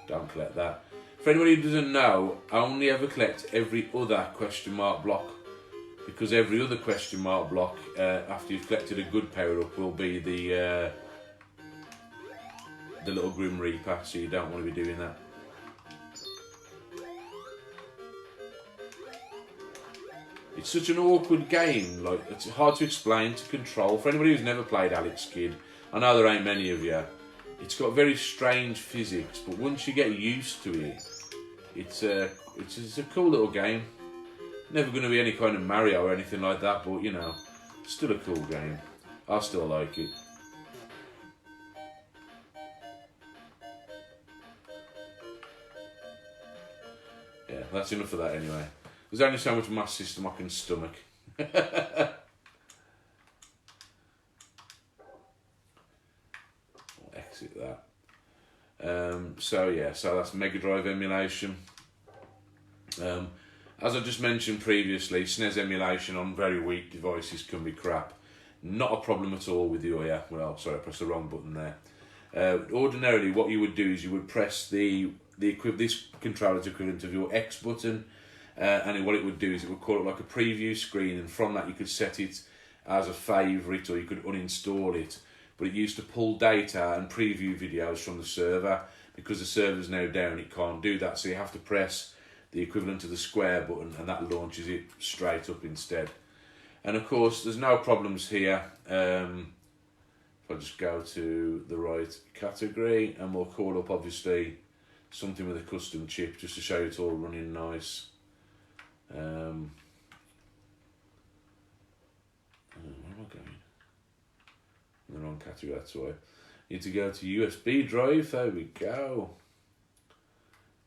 Don't collect that. For anybody who doesn't know, I only ever collect every other question mark block, because every other question mark block, after you've collected a good power up, will be the little Grim Reaper, so you don't want to be doing that. It's such an awkward game, like it's hard to explain, to control. For anybody who's never played Alex Kidd, I know there ain't many of you, it's got very strange physics, but once you get used to it, it's a cool little game. Never going to be any kind of Mario or anything like that, but you know, still a cool game. I still like it. Yeah, that's enough of that anyway. There's only so much Master System I can stomach. I'll exit that. So yeah, so that's Mega Drive emulation. As I just mentioned previously, SNES emulation on very weak devices can be crap. Not a problem at all with the OUYA. Well, sorry, I pressed the wrong button there. Ordinarily, what you would do is you would press this controller's equivalent of your X button, and what it would do is it would call it like a preview screen, and from that you could set it as a favourite, or you could uninstall it. But it used to pull data and preview videos from the server. Because the server's now down, it can't do that, so you have to press the equivalent of the square button, and that launches it straight up instead. And of course there's no problems here. If I just go to the right category, and we'll call up obviously something with a custom chip, just to show you it's all running nice. Where am I going? In the wrong category, that's why. Need to go to USB drive, there we go.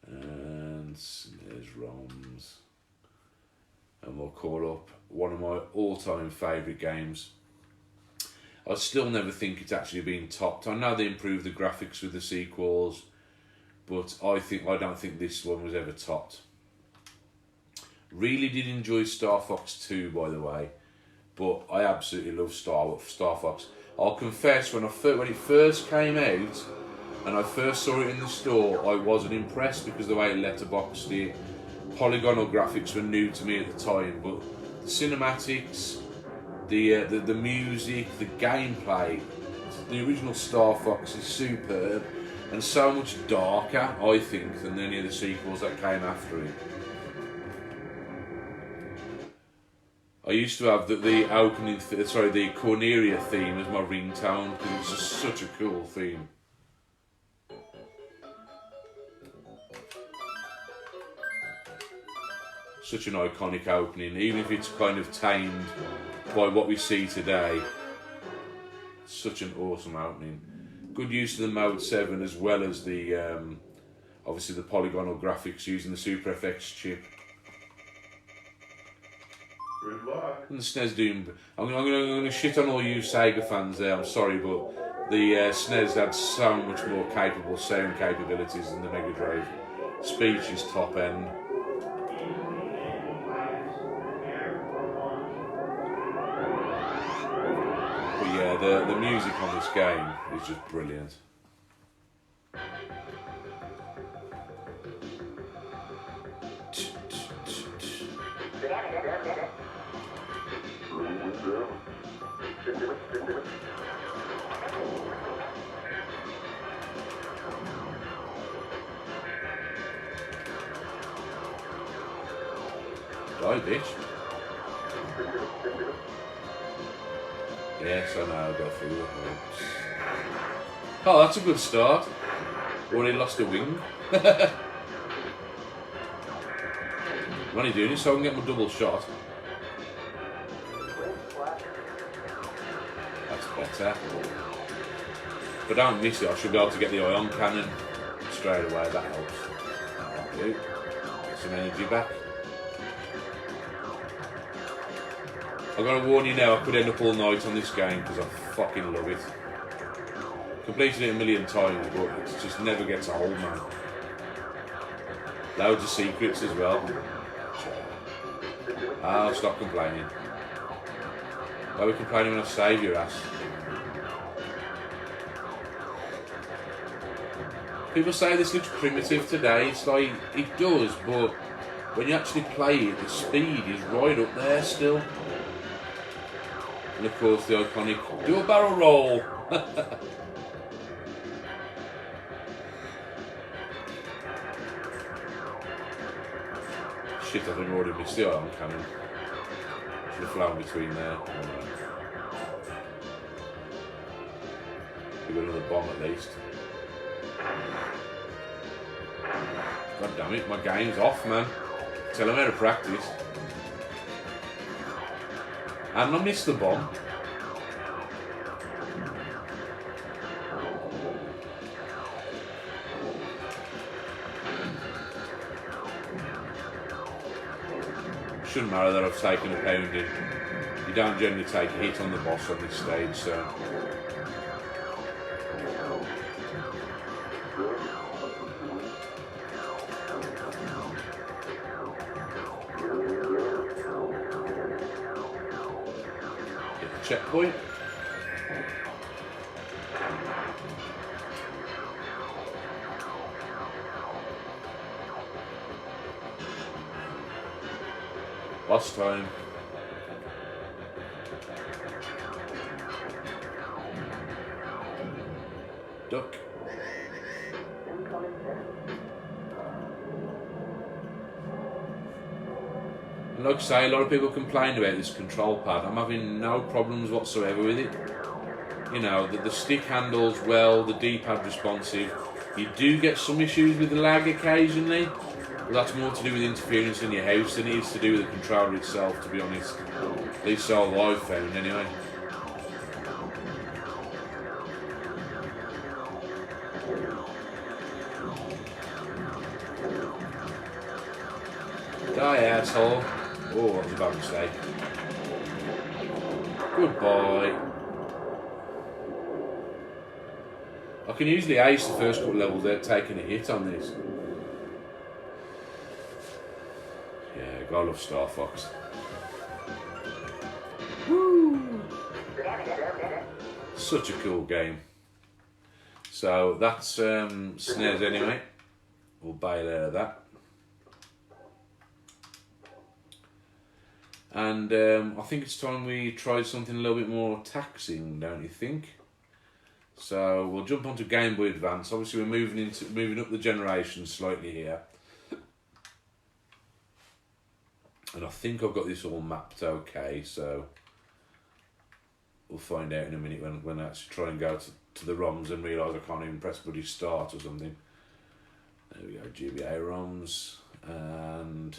And there's ROMs. And we'll call up one of my all-time favourite games. I still never think it's actually been topped. I know they improved the graphics with the sequels, but I don't think this one was ever topped. Really did enjoy Star Fox 2, by the way, but I absolutely love Star Fox. I'll confess, when it first came out and I first saw it in the store, I wasn't impressed because the way it letterboxed it. Polygonal graphics were new to me at the time, but the cinematics, the music, the gameplay, the original Star Fox is superb, and so much darker, I think, than any of the sequels that came after it. I used to have the opening, the Corneria theme as my ringtone because it's just such a cool theme. Such an iconic opening, even if it's kind of tamed by what we see today. Such an awesome opening. Good use of the Mode 7 as well as the obviously the polygonal graphics using the Super FX chip. Good luck. And the SNES doing. I'm going to shit on all you Sega fans there. I'm sorry, but the SNES had so much more capable sound capabilities than the Mega Drive. Speech is top end. But yeah, the music on this game is just brilliant. Die, bitch. Yes, I know, I'll go through the hoops. Oh, that's a good start. Already lost a wing. I'm only doing it so I can get my double shot. That's better. If I don't miss it, I should be able to get the ion cannon straight away. That helps. That'll do. Get some energy back. I've got to warn you now, I could end up all night on this game because I fucking love it. Completed it a million times, but it just never gets a hold, man. Loads of secrets as well. I'll stop complaining. Why are we complaining when I save your ass? People say this looks primitive today. It's like, it does, but when you actually play it, the speed is right up there still. And of course the iconic do a barrel roll. Shit, I think I already missed the ion cannon. Should have flown between there. Give it another bomb at least. God damn it, my game's off, man. Tell them how to practice. And I missed the bomb. Shouldn't matter that I've taken a pounding. You don't generally take a hit on the boss on this stage, so. Checkpoint. Boss time. Duck. And like I say, a lot of people complain about this control pad. I'm having no problems whatsoever with it. You know, the stick handles well, the D-pad responsive. You do get some issues with the lag occasionally, but that's more to do with interference in your house than it is to do with the controller itself, to be honest. At least so I've found anyway. Die, asshole. Oh, that was a bad mistake. Goodbye. I can usually ace the first couple levels without taking a hit on this. Yeah, gotta love Star Fox. Woo! Such a cool game. So that's SNES anyway. We'll bail out of that. And I think it's time we tried something a little bit more taxing, don't you think? So we'll jump onto Game Boy Advance. Obviously we're moving up the generation slightly here. And I think I've got this all mapped okay, so we'll find out in a minute when I actually try and go to the ROMs and realise I can't even press bloody start or something. There we go, GBA ROMs, and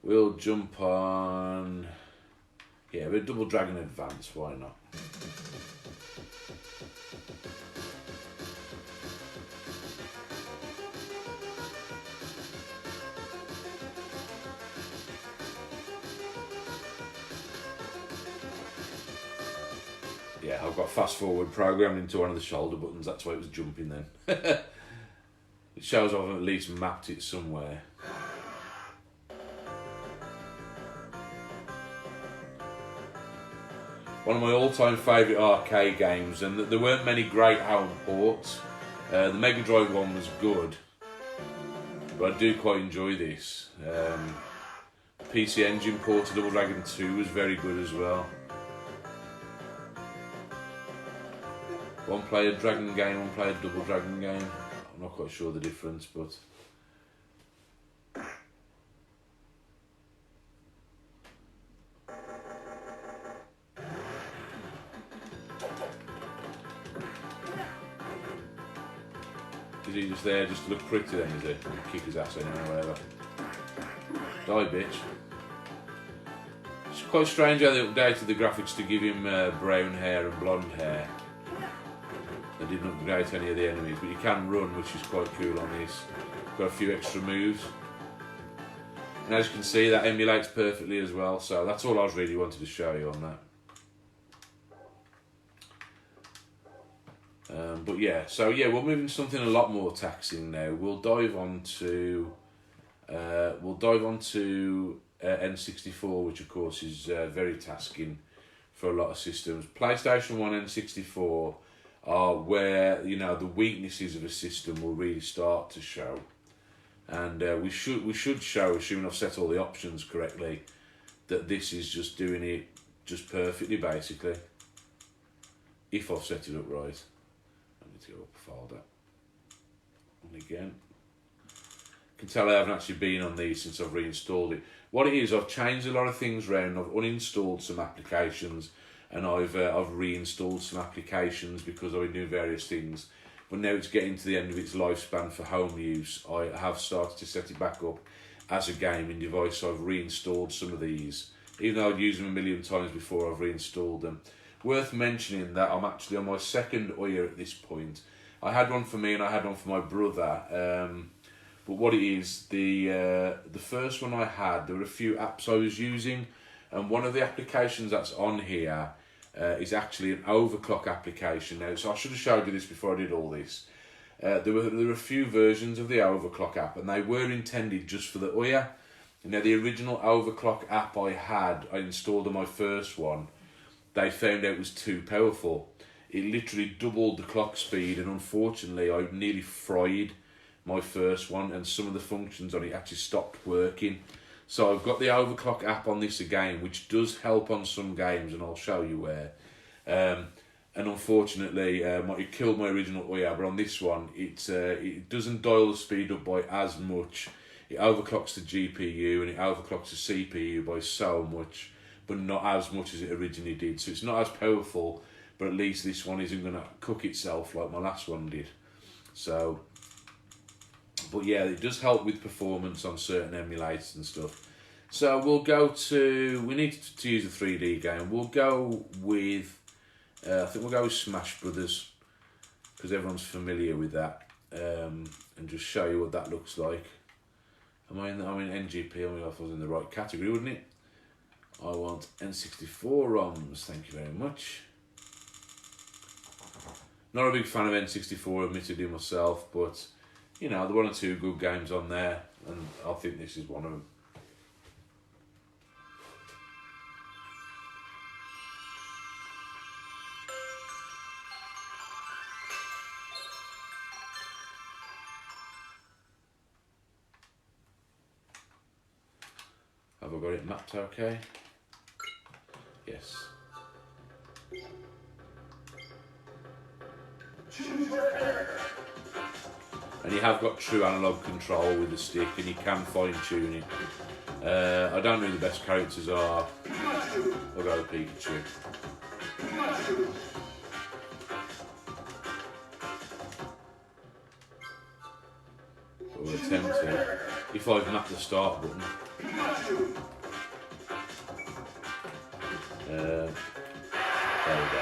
we'll jump on, yeah, we're Double Dragon Advance, why not? Yeah, I've got fast forward programmed into one of the shoulder buttons, that's why it was jumping then. It shows I've at least mapped it somewhere. One of my all-time favourite arcade games, and there weren't many great home ports. The Mega Drive one was good, but I do quite enjoy this. PC Engine port to Double Dragon 2 was very good as well. One player Dragon game, one player Double Dragon game. I'm not quite sure the difference, but is he just there just to look pretty then, is it? Kick his ass in or whatever. Die, bitch. It's quite strange how they updated the graphics to give him brown hair and blonde hair. They didn't upgrade any of the enemies, but you can run, which is quite cool on this. Got a few extra moves. And as you can see, that emulates perfectly as well, so that's all I really wanted to show you on that. But yeah, so yeah, we're moving to something a lot more taxing now. We'll dive on to N64, which of course is very tasking for a lot of systems. PlayStation 1 N64 are where, you know, the weaknesses of a system will really start to show, and we should show, assuming I've set all the options correctly, that this is just doing it just perfectly, basically, if I've set it up right. I need to go up a folder, and again, you can tell I haven't actually been on these since I've reinstalled it. What it is, I've changed a lot of things around. I've uninstalled some applications, and I've reinstalled some applications because I've been doing various things. But now it's getting to the end of its lifespan for home use. I have started to set it back up as a gaming device, so I've reinstalled some of these. Even though I'd used them a million times before, I've reinstalled them. Worth mentioning that I'm actually on my second OUYA at this point. I had one for me and I had one for my brother. But what it is, the first one I had, there were a few apps I was using, and one of the applications that's on here is actually an overclock application. Now, so I should have showed you this before I did all this. There were a few versions of the overclock app, and they were intended just for the OUYA. Now, the original overclock app I installed on my first one, they found out it was too powerful. It literally doubled the clock speed, and unfortunately, I nearly fried my first one, and some of the functions on it actually stopped working. So I've got the overclock app on this again, which does help on some games, and I'll show you where. And unfortunately, it killed my original OUYA, but on this one, it doesn't dial the speed up by as much. It overclocks the GPU and it overclocks the CPU by so much, but not as much as it originally did. So it's not as powerful, but at least this one isn't going to cook itself like my last one did. So, but yeah, it does help with performance on certain emulators and stuff. So we'll go to, we need to use a 3D game. We'll go with, I think we'll go with Smash Brothers, because everyone's familiar with that, and just show you what that looks like. I'm in NGP, I mean, if I was in the right category, wouldn't it? I want N64 ROMs, thank you very much. Not a big fan of N64, admittedly myself, but you know, there are one or two good games on there, and I think this is one of them. Have I got it mapped okay? Yes. And you have got true analog control with the stick, and you can fine tune it. I don't know who the best characters are. I'll go with Pikachu. We'll attempt it. If I've mapped the start button. There we go.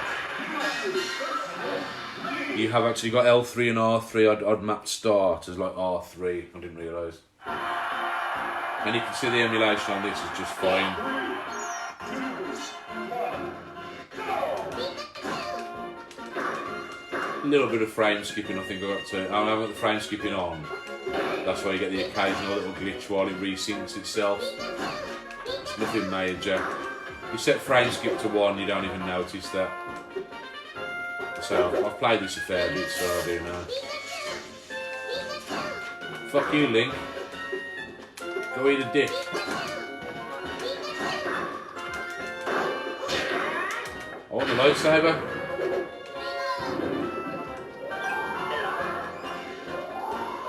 You have actually got L3 and R3. I'd mapped start as like R3. I didn't realise. And you can see the emulation on this is just fine. A little bit of frame skipping, I think I got to. I haven't got the frame skipping on. That's why you get the occasional little glitch while it resyncs itself. It's nothing major. You set frame skip to 1, you don't even notice that. So I've played this a fair bit, so I do know. Fuck you, Link. Go eat a dick. I want the lightsaber.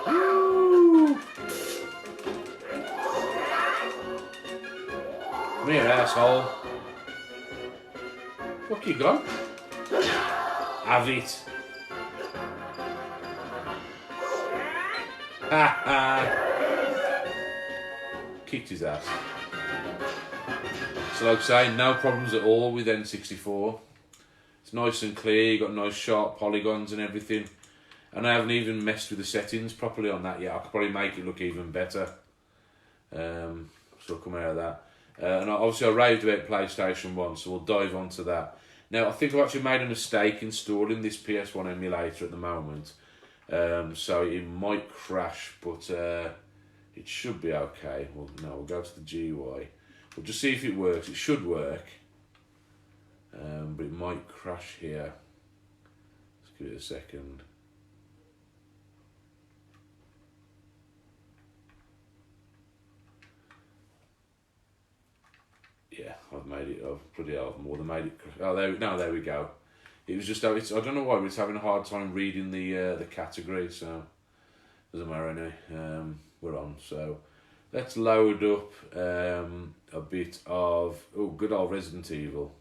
Woo! Come here, asshole. Fuck you, gone. Have it. Ha ha. Kicked his ass. So like I say, no problems at all with N64. It's nice and clear, you've got nice sharp polygons and everything. And I haven't even messed with the settings properly on that yet. I could probably make it look even better. So I'll come out of that. And obviously I raved about PlayStation 1, so we'll dive onto that. Now I think I've actually made a mistake installing this PS1 emulator at the moment. So it might crash, but it should be okay. Well, no, we'll go to the GUI. We'll just see if it works. It should work. But it might crash here. Let's give it a second. Yeah, I've made it. I've bloody hell, more than made it. Oh, there we go. It was just. I don't know why, but it's having a hard time reading the category. So doesn't matter anyway. We're on. So let's load up a bit of good old Resident Evil.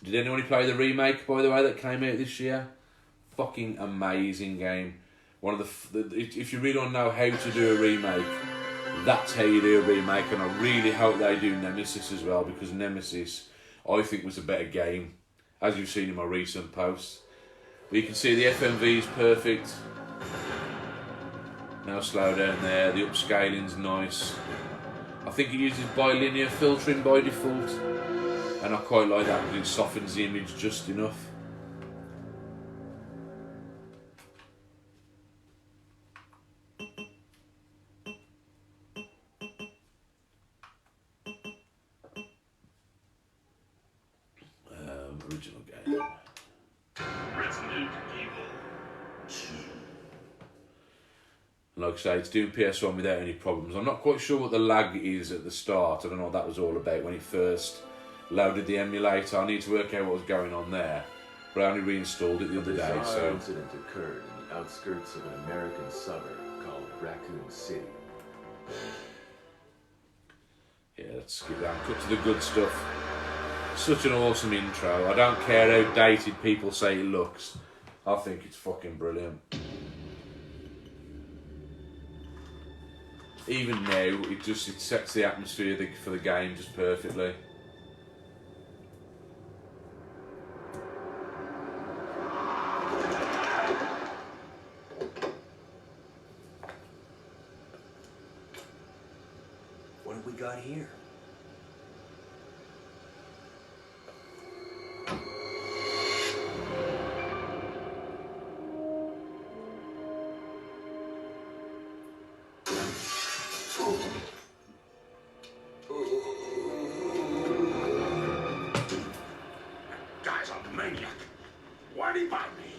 Did anyone play the remake, by the way, that came out this year? Fucking amazing game. One of if you really don't know how to do a remake, that's how you do a remake, and I really hope they do Nemesis as well, because Nemesis, I think, was a better game, as you've seen in my recent posts. But you can see the FMV is perfect. Now slow down there, the upscaling's nice. I think it uses bilinear filtering by default, and I quite like that because it softens the image just enough. Original game. Resident Evil 2. Like I say, it's doing PS1 without any problems. I'm not quite sure what the lag is at the start. I don't know what that was all about when it first loaded the emulator. I need to work out what was going on there. But I only reinstalled it the other day. So an incident occurred in the outskirts of an American suburb called Raccoon City. Yeah, let's skip down. Cut to the good stuff. Such an awesome intro. I don't care how dated people say it looks. I think it's fucking brilliant. Even now, it sets the atmosphere for the game just perfectly. What have we got here? Why'd he buy me?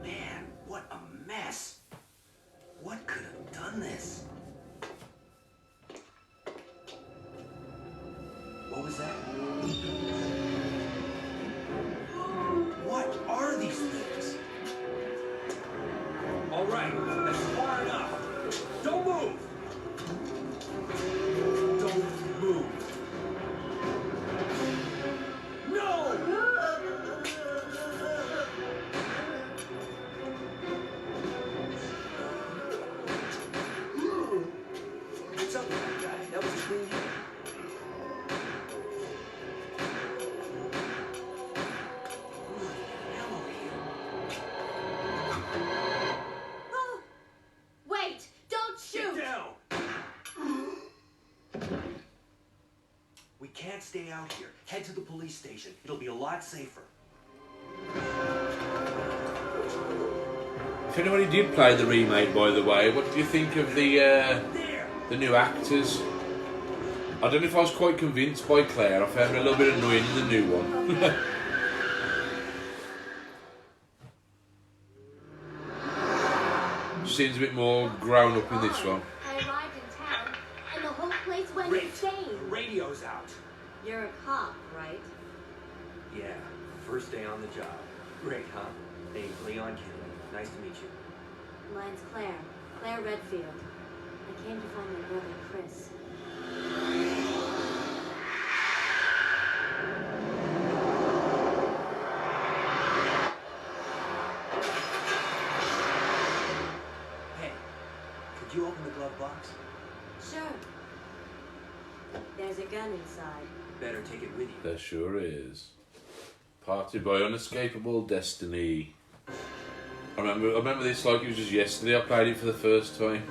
Man, what a mess. What could have done this? Right, that's far enough. Don't move. Don't move. No! What's up with that guy? That was a clean hit. Oh, wait! Don't shoot! Get down! We can't stay out here. Head to the police station. It'll be a lot safer. If anybody did play the remake, by the way, what do you think of There! the new actors? I don't know if I was quite convinced by Claire. I found her a little bit annoying in the new one. She seems a bit more grown up in this one. I arrived in town, and the whole place went Great. insane. Radio's out. You're a cop, right? Yeah, first day on the job. Great, huh? Hey, Leon Kennedy. Nice to meet you. Mine's Claire. Claire Redfield. I came to find my brother, Chris. Hey, could you open the glove box? Sure. There's a gun inside. Better take it with you. There sure is. Party by Unescapable Destiny. I remember this like it was just yesterday. I played it for the first time.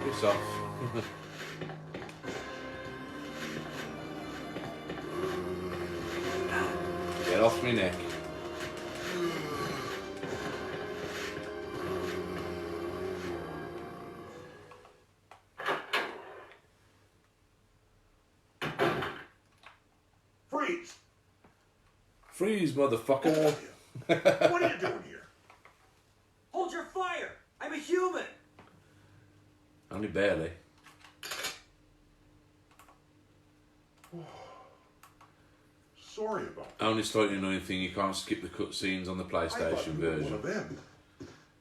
Piss off. Get off me neck. Freeze! Freeze, motherfucker. What are you doing here? Hold your fire! I'm a human! Only barely. Sorry about that. Only slightly annoying thing, you can't skip the cutscenes on the I thought PlayStation you were one version. of them.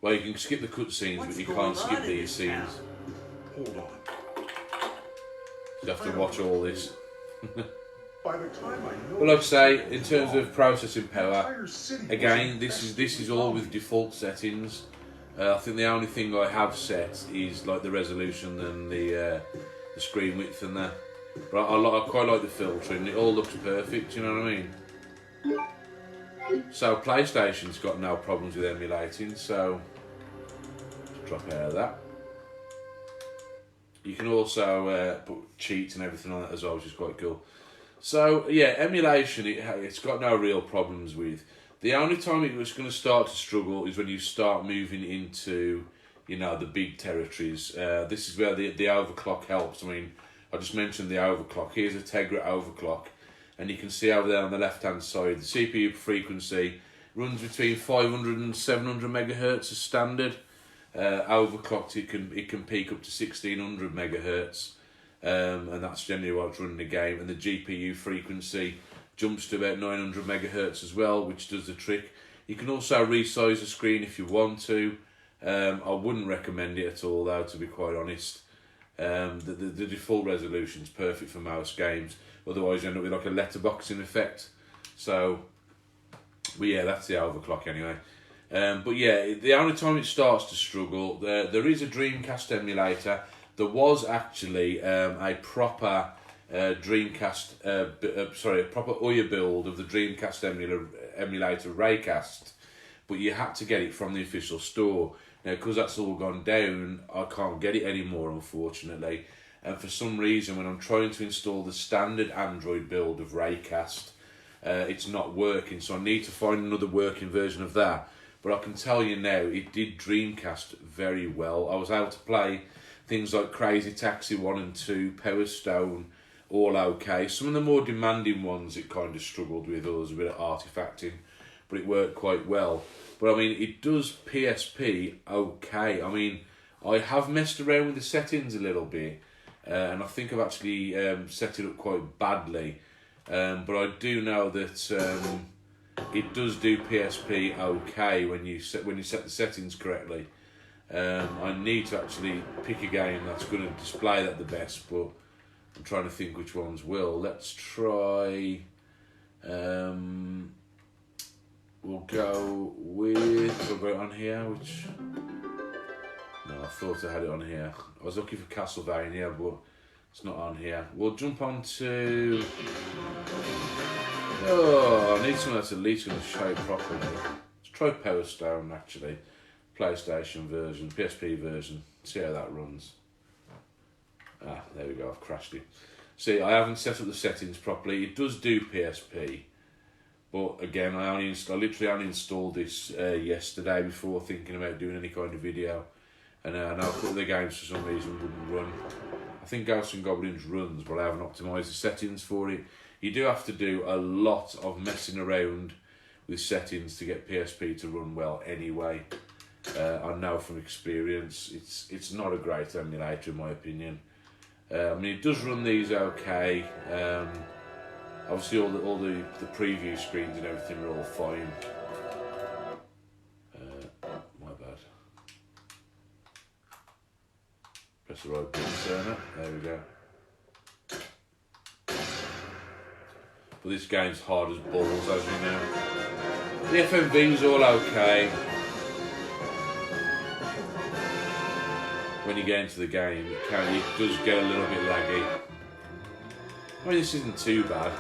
Well, you can skip the cutscenes, but What's you going can't skip on in these this town? scenes. Hold on. You have to watch all this. By the time I know. But like I say, in terms of processing the power, entire city was again, this infested is all with default settings. I think the only thing I have set is like the resolution and the screen width and that. But I quite like the filtering. It all looks perfect. You know what I mean? So PlayStation's got no problems with emulating. So just drop out of that. You can also put cheats and everything on that as well, which is quite cool. So yeah, emulation it's got no real problems with. The only time it was going to start to struggle is when you start moving into, you know, the big territories. This is where the overclock helps. I mean, I just mentioned the overclock. Here's a Tegra overclock, and you can see over there on the left-hand side, the CPU frequency runs between 500 and 700 megahertz as standard. Overclocked, it can peak up to 1600 megahertz, and that's generally what's running the game. And the GPU frequency jumps to about 900 megahertz as well, which does the trick. You can also resize the screen if you want to. I wouldn't recommend it at all, though, to be quite honest. The default resolution is perfect for mouse games. Otherwise, you end up with like a letterboxing effect. So, but yeah, that's the overclock anyway. But yeah, the only time it starts to struggle, there is a Dreamcast emulator. There was actually a proper Dreamcast, a proper OUYA build of the Dreamcast emulator Raycast, but you had to get it from the official store. Now, because that's all gone down, I can't get it anymore, unfortunately. And for some reason, when I'm trying to install the standard Android build of Raycast, it's not working. So I need to find another working version of that. But I can tell you now, it did Dreamcast very well. I was able to play things like Crazy Taxi 1 and 2, Power Stone, all okay. Some of the more demanding ones it kind of struggled with, or was a bit of artifacting. but it worked quite well. But I mean, it does PSP okay. I mean, I have messed around with the settings a little bit, and I think I've actually set it up quite badly. But I do know that it does do PSP okay when you set the settings correctly. I need to actually pick a game that's going to display that the best, but I'm trying to think which ones will. Let's try. We'll go it on here. Which no, I thought I had it on here. I was looking for Castlevania, but it's not on here. We'll jump on to. Oh, I need something that's at least going to show properly. Let's try Power Stone actually. PlayStation version, PSP version. See how that runs. Ah, there we go. I've crashed it. See, I haven't set up the settings properly. It does do PSP, but again, I literally only installed this yesterday before thinking about doing any kind of video, and now a couple of the games for some reason wouldn't run. I think Ghosts and Goblins runs, but I haven't optimised the settings for it. You do have to do a lot of messing around with settings to get PSP to run well anyway. I know from experience, it's not a great emulator in my opinion. I mean, it does run these okay. Obviously, all the preview screens and everything are all fine. My bad. Press the right button, turn it. There we go. But this game's hard as balls, as you know. The FMV's all okay. When you get into the game, it does get a little bit laggy. I mean, this isn't too bad.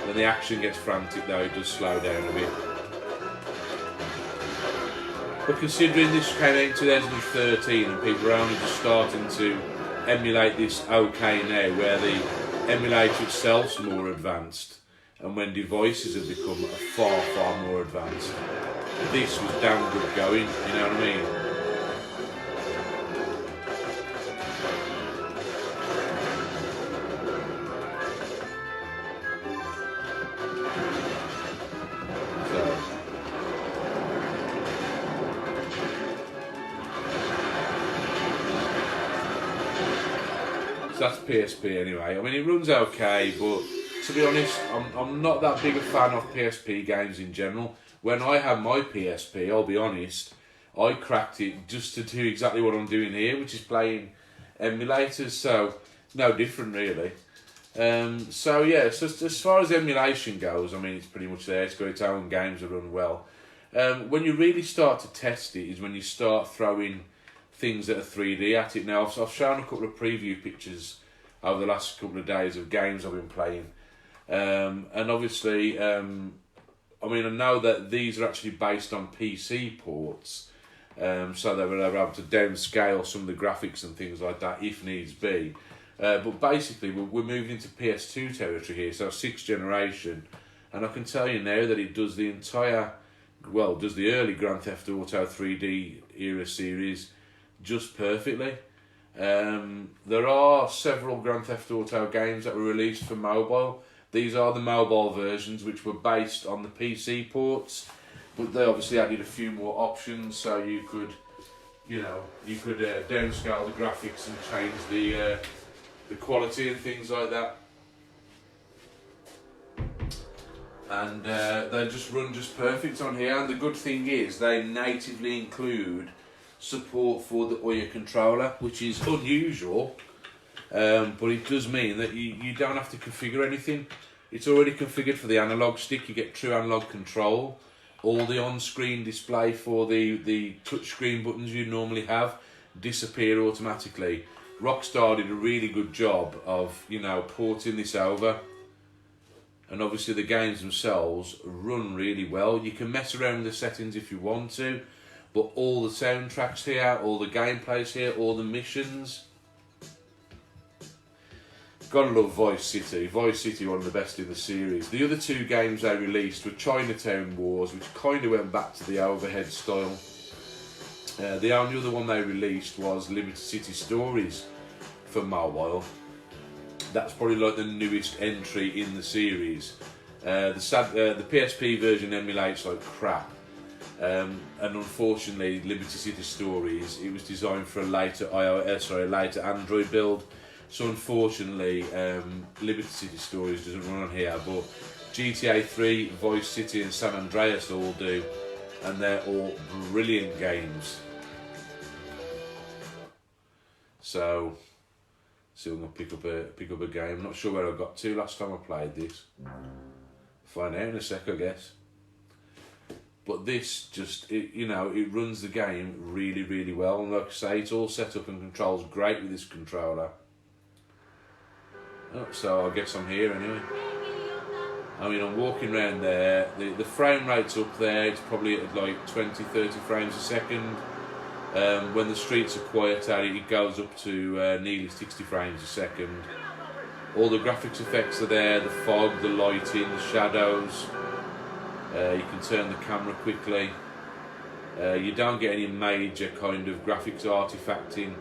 When the action gets frantic though, it does slow down a bit. But considering this came out in 2013 and people are only just starting to emulate this okay now, where the emulator itself's more advanced, and when devices have become far, far more advanced, this was damn good going, you know what I mean? That's PSP anyway. I mean, it runs okay, but to be honest, I'm not that big a fan of PSP games in general. When I had my PSP, I'll be honest, I cracked it just to do exactly what I'm doing here, which is playing emulators, so no different really. So yeah, so as far as emulation goes, I mean, it's pretty much there. It's got its own games that run well. When you really start to test it is when you start throwing things that are 3D at it. Now, I've shown a couple of preview pictures over the last couple of days of games I've been playing. And obviously, I mean, I know that these are actually based on PC ports, so they were able to downscale some of the graphics and things like that if needs be. But basically, we're moving into PS2 territory here, so 6th generation. And I can tell you now that it does the early Grand Theft Auto 3D era series just perfectly. There are several Grand Theft Auto games that were released for mobile. These are the mobile versions which were based on the PC ports, but they obviously added a few more options, so you could downscale the graphics and change the quality and things like that. And they just run just perfect on here, and the good thing is they natively include support for the OUYA controller, which is unusual, but it does mean that you don't have to configure anything. It's already configured for the analog stick. You get true analog control. All the on-screen display for the touchscreen buttons you normally have disappear automatically. Rockstar did a really good job of, porting this over. And obviously the games themselves run really well. You can mess around with the settings if you want to, but all the soundtracks here, all the gameplays here, all the missions. Gotta love Vice City. Vice City, one of the best in the series. The other two games they released were Chinatown Wars, which kind of went back to the overhead style. The only other one they released was Liberty City Stories for mobile. That's probably like the newest entry in the series. The PSP version emulates like crap, and unfortunately, Liberty City Stories, it was designed for a later later Android build. So unfortunately, Liberty City Stories doesn't run on here, but GTA 3, Vice City, and San Andreas all do, and they're all brilliant games. So, see if I'm gonna pick up a game. I'm not sure where I got to last time I played this. Find out in a sec, I guess. But this just, it runs the game really, really well. And like I say, it's all set up and controls great with this controller. Oh, so I guess I'm here anyway. I mean, I'm walking around there. The frame rate's up there. It's probably at like 20, 30 frames a second. When the streets are quieter, it goes up to nearly 60 frames a second. All the graphics effects are there, the fog, the lighting, the shadows. You can turn the camera quickly. You don't get any major kind of graphics artifacting.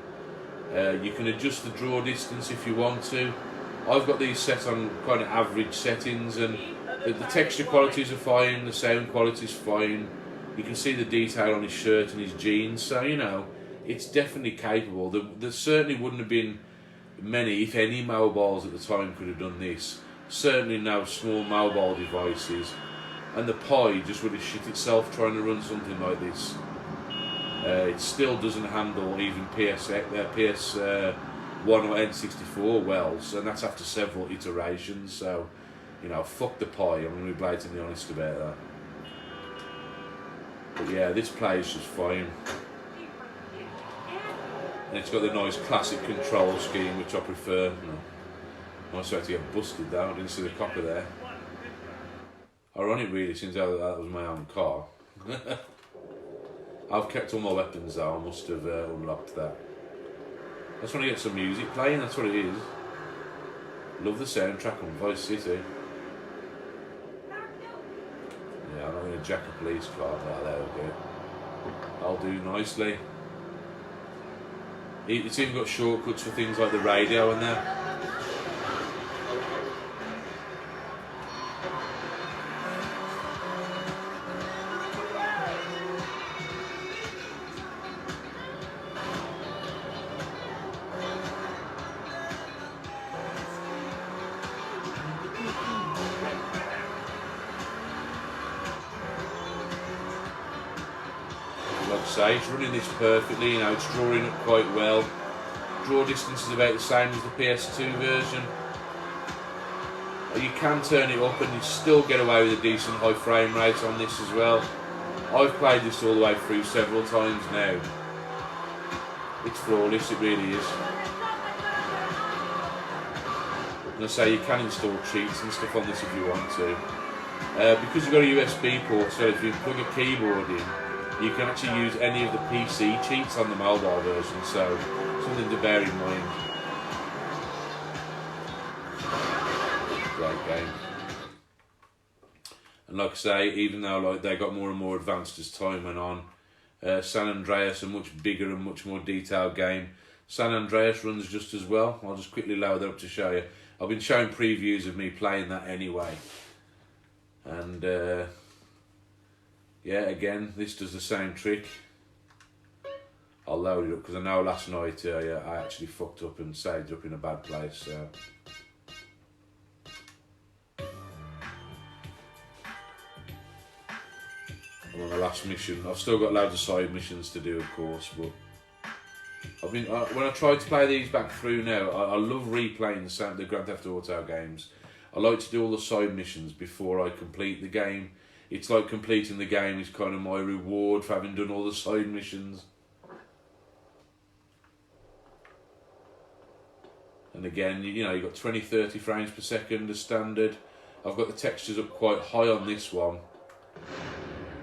You can adjust the draw distance if you want to. I've got these set on kind of average settings, and the texture qualities are fine, the sound quality is fine. You can see the detail on his shirt and his jeans, so it's definitely capable. There certainly wouldn't have been many, if any, mobiles at the time could have done this. Certainly no small mobile devices, and the Pi just would have shit itself trying to run something like this. It still doesn't handle even PS1 or N64 wells, and that's after several iterations. So, fuck the Pi. I'm going to be blatantly honest about that. But yeah, this plays just fine. And it's got the nice classic control scheme, which I prefer. Nice way to get busted though. I didn't see the copper there. Ironic really, since that was my own car. I've kept all my weapons though. I must have unlocked that. I just want to get some music playing, that's what it is. Love the soundtrack on Vice City. Yeah, I'm not going to jack a police car, but there we go. I'll do nicely. It's even got shortcuts for things like the radio and that. Like I say, it's running this perfectly, it's drawing up quite well. Draw distance is about the same as the PS2 version. You can turn it up and you still get away with a decent high frame rate on this as well. I've played this all the way through several times now. It's flawless, it really is. And I say you can install cheats and stuff on this if you want to. Because you've got a USB port, so if you plug a keyboard in, you can actually use any of the PC cheats on the mobile version, so something to bear in mind. Great game. And like I say, even though they got more and more advanced as time went on, San Andreas, a much bigger and much more detailed game. San Andreas runs just as well. I'll just quickly load that up to show you. I've been showing previews of me playing that anyway. And yeah, again, this does the same trick. I'll load it up because I know last night I actually fucked up and saved up in a bad place. So. I'm on the last mission. I've still got loads of side missions to do, of course, but when I try to play these back through now, I love replaying the Grand Theft Auto games. I like to do all the side missions before I complete the game. It's like completing the game is kind of my reward for having done all the side missions. And again, you've got 20-30 frames per second as standard. I've got the textures up quite high on this one.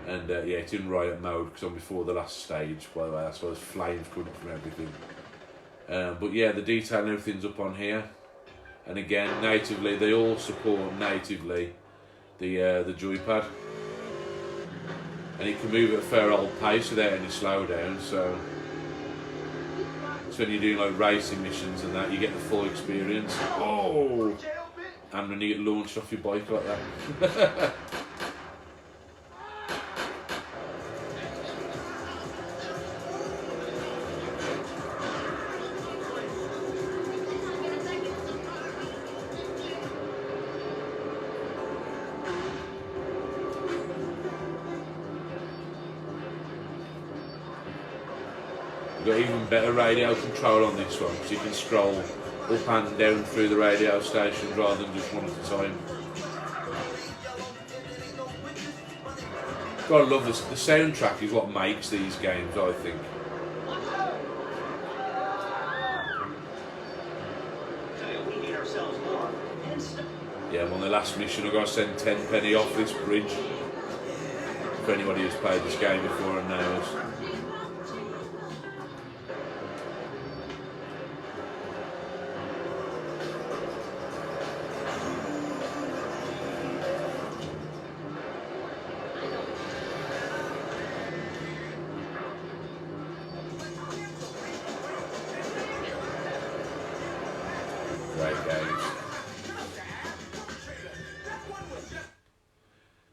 And yeah, it's in riot mode because I'm before the last stage, by the way. That's why there's flames coming from everything. But yeah, the detail and everything's up on here. And again, natively, they all support natively the joypad. And it can move at a fair old pace without any slowdown, so when you're doing like racing missions and that, you get the full experience. Oh! and when you get launched off your bike like that. You've got even better radio control on this one, so you can scroll up and down through the radio stations rather than just one at a time. Gotta love this. The soundtrack is what makes these games, I think. Yeah, I'm on the last mission. I've got to send 10 penny off this bridge. For anybody who's played this game before and knows. Great games.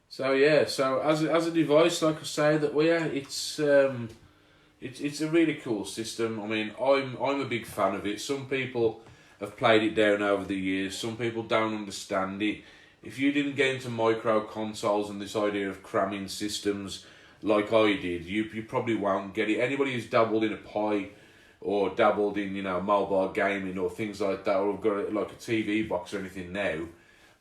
So yeah, so as a device, like I say, that it's a really cool system. I mean, I'm a big fan of it. Some people have played it down over the years. Some people don't understand it. If you didn't get into micro consoles and this idea of cramming systems like I did, you probably won't get it. Anybody who's dabbled in a Pi or dabbled in, you know, mobile gaming or things like that, or have got like a TV box or anything now,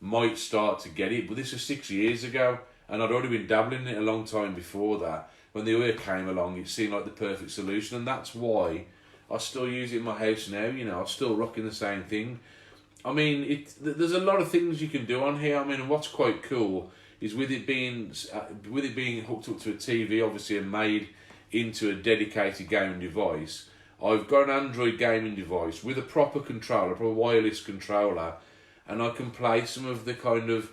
might start to get it. But this was 6 years ago, and I'd already been dabbling in it a long time before that. When the OUYA came along, it seemed like the perfect solution, and that's why I still use it in my house now. You know, I'm still rocking the same thing. I mean, there's a lot of things you can do on here. I mean, what's quite cool is with it being hooked up to a TV, obviously, and made into a dedicated gaming device. I've got an Android gaming device with a proper controller, a proper wireless controller, and I can play some of the kind of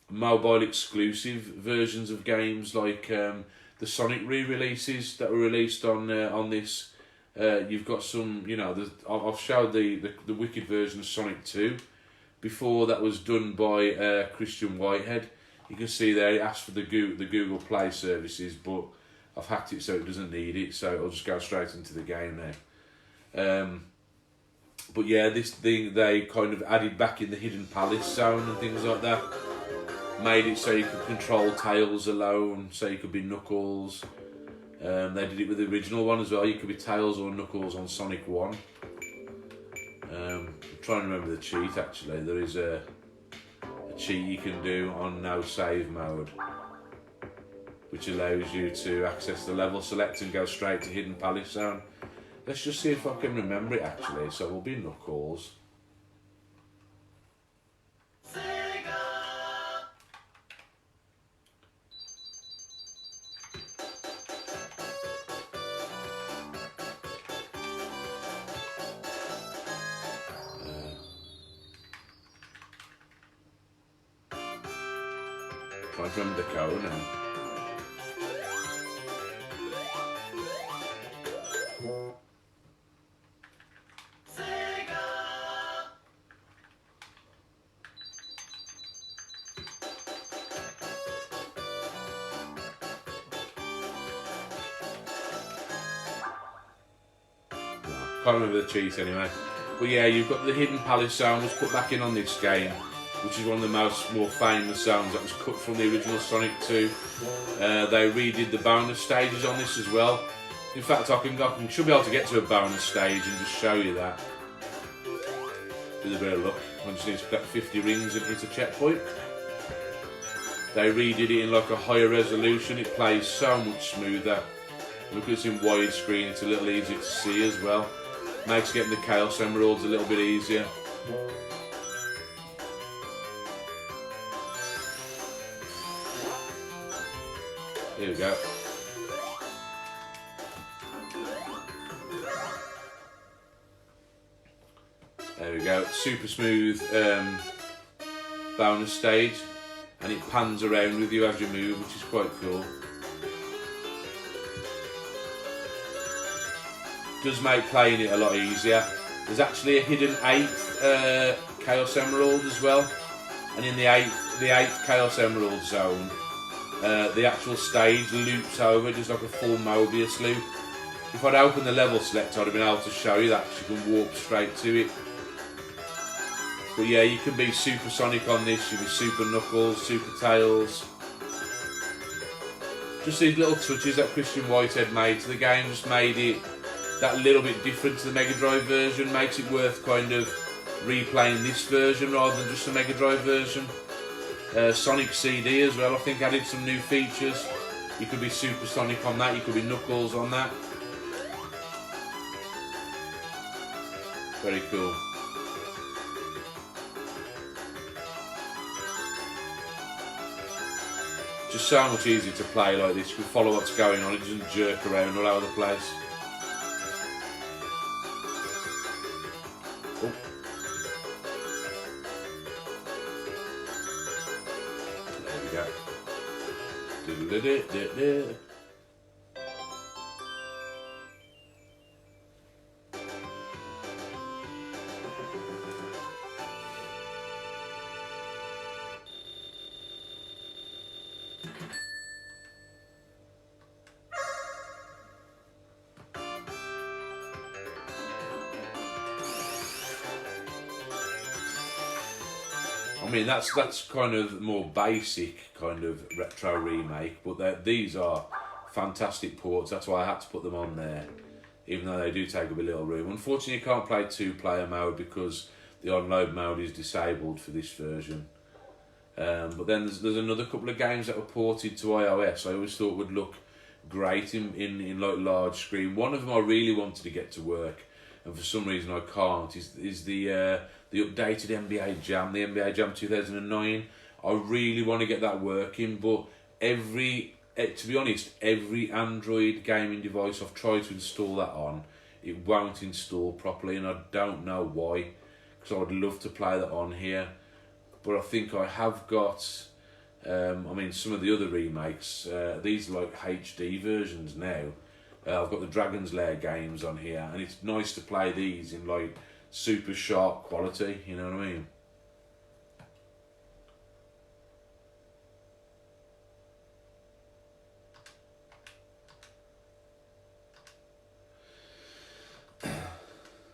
mobile exclusive versions of games like the Sonic re-releases that were released on this. You've got some, you know, I've showed the wicked version of Sonic 2 before. That was done by Christian Whitehead. You can see there it asks for the Google Play services, but I've hacked it so it doesn't need it, so it'll just go straight into the game now. But yeah, this thing they kind of added back in the Hidden Palace zone and things like that. Made it so you could control Tails alone, so you could be Knuckles. They did it with the original one as well. You could be Tails or Knuckles on Sonic 1. I'm trying to remember the cheat actually. There is a cheat you can do on no save mode, which allows you to access the level select and go straight to Hidden Palace zone. Let's just see if I can remember it actually. So we'll be Knuckles. Trying to remember the code now. Can't remember the cheat anyway. But yeah, you've got the Hidden Palace sound was put back in on this game, which is one of the more famous sounds that was cut from the original Sonic 2. They redid the bonus stages on this as well. In fact, I should be able to get to a bonus stage and just show you that. With a bit of luck. I just need to collect 50 rings and hit a checkpoint. They redid it in like a higher resolution. It plays so much smoother. Look, it's in widescreen. It's a little easier to see as well. Makes getting the Chaos Emeralds a little bit easier. Here we go. There we go. Super smooth bonus stage, and it pans around with you as you move, which is quite cool. Does make playing it a lot easier. There's actually a hidden 8th Chaos Emerald as well, and in the eighth Chaos Emerald zone, the actual stage loops over just like a full Mobius loop. If I'd opened the level select, I'd have been able to show you that, because you can warp straight to it. But yeah, you can be Super Sonic on this, you can be Super Knuckles, Super Tails. Just these little touches that Christian Whitehead made to the game just made it that little bit different to the Mega Drive version, makes it worth kind of replaying this version rather than just the Mega Drive version. Sonic CD as well, I think, added some new features. You could be Super Sonic on that, you could be Knuckles on that. Very cool. Just so much easier to play like this. You can follow what's going on, it doesn't jerk around all over the place. Oh. There we go. Do-do-do-do-do. I mean, that's kind of more basic kind of retro remake, but these are fantastic ports. That's why I had to put them on there, even though they do take up a little room. Unfortunately, you can't play 2-player mode because the onload mode is disabled for this version. But then there's another couple of games that were ported to iOS I always thought would look great in like large screen. One of them I really wanted to get to work, and for some reason I can't, is the updated NBA Jam, the NBA Jam 2009. I really want to get that working, but to be honest, every Android gaming device I've tried to install that on, it won't install properly, and I don't know why, because I would love to play that on here. But I think I have got, I mean, some of the other remakes, these are like HD versions now. I've got the Dragon's Lair games on here, and it's nice to play these in like super sharp quality, you know what I mean?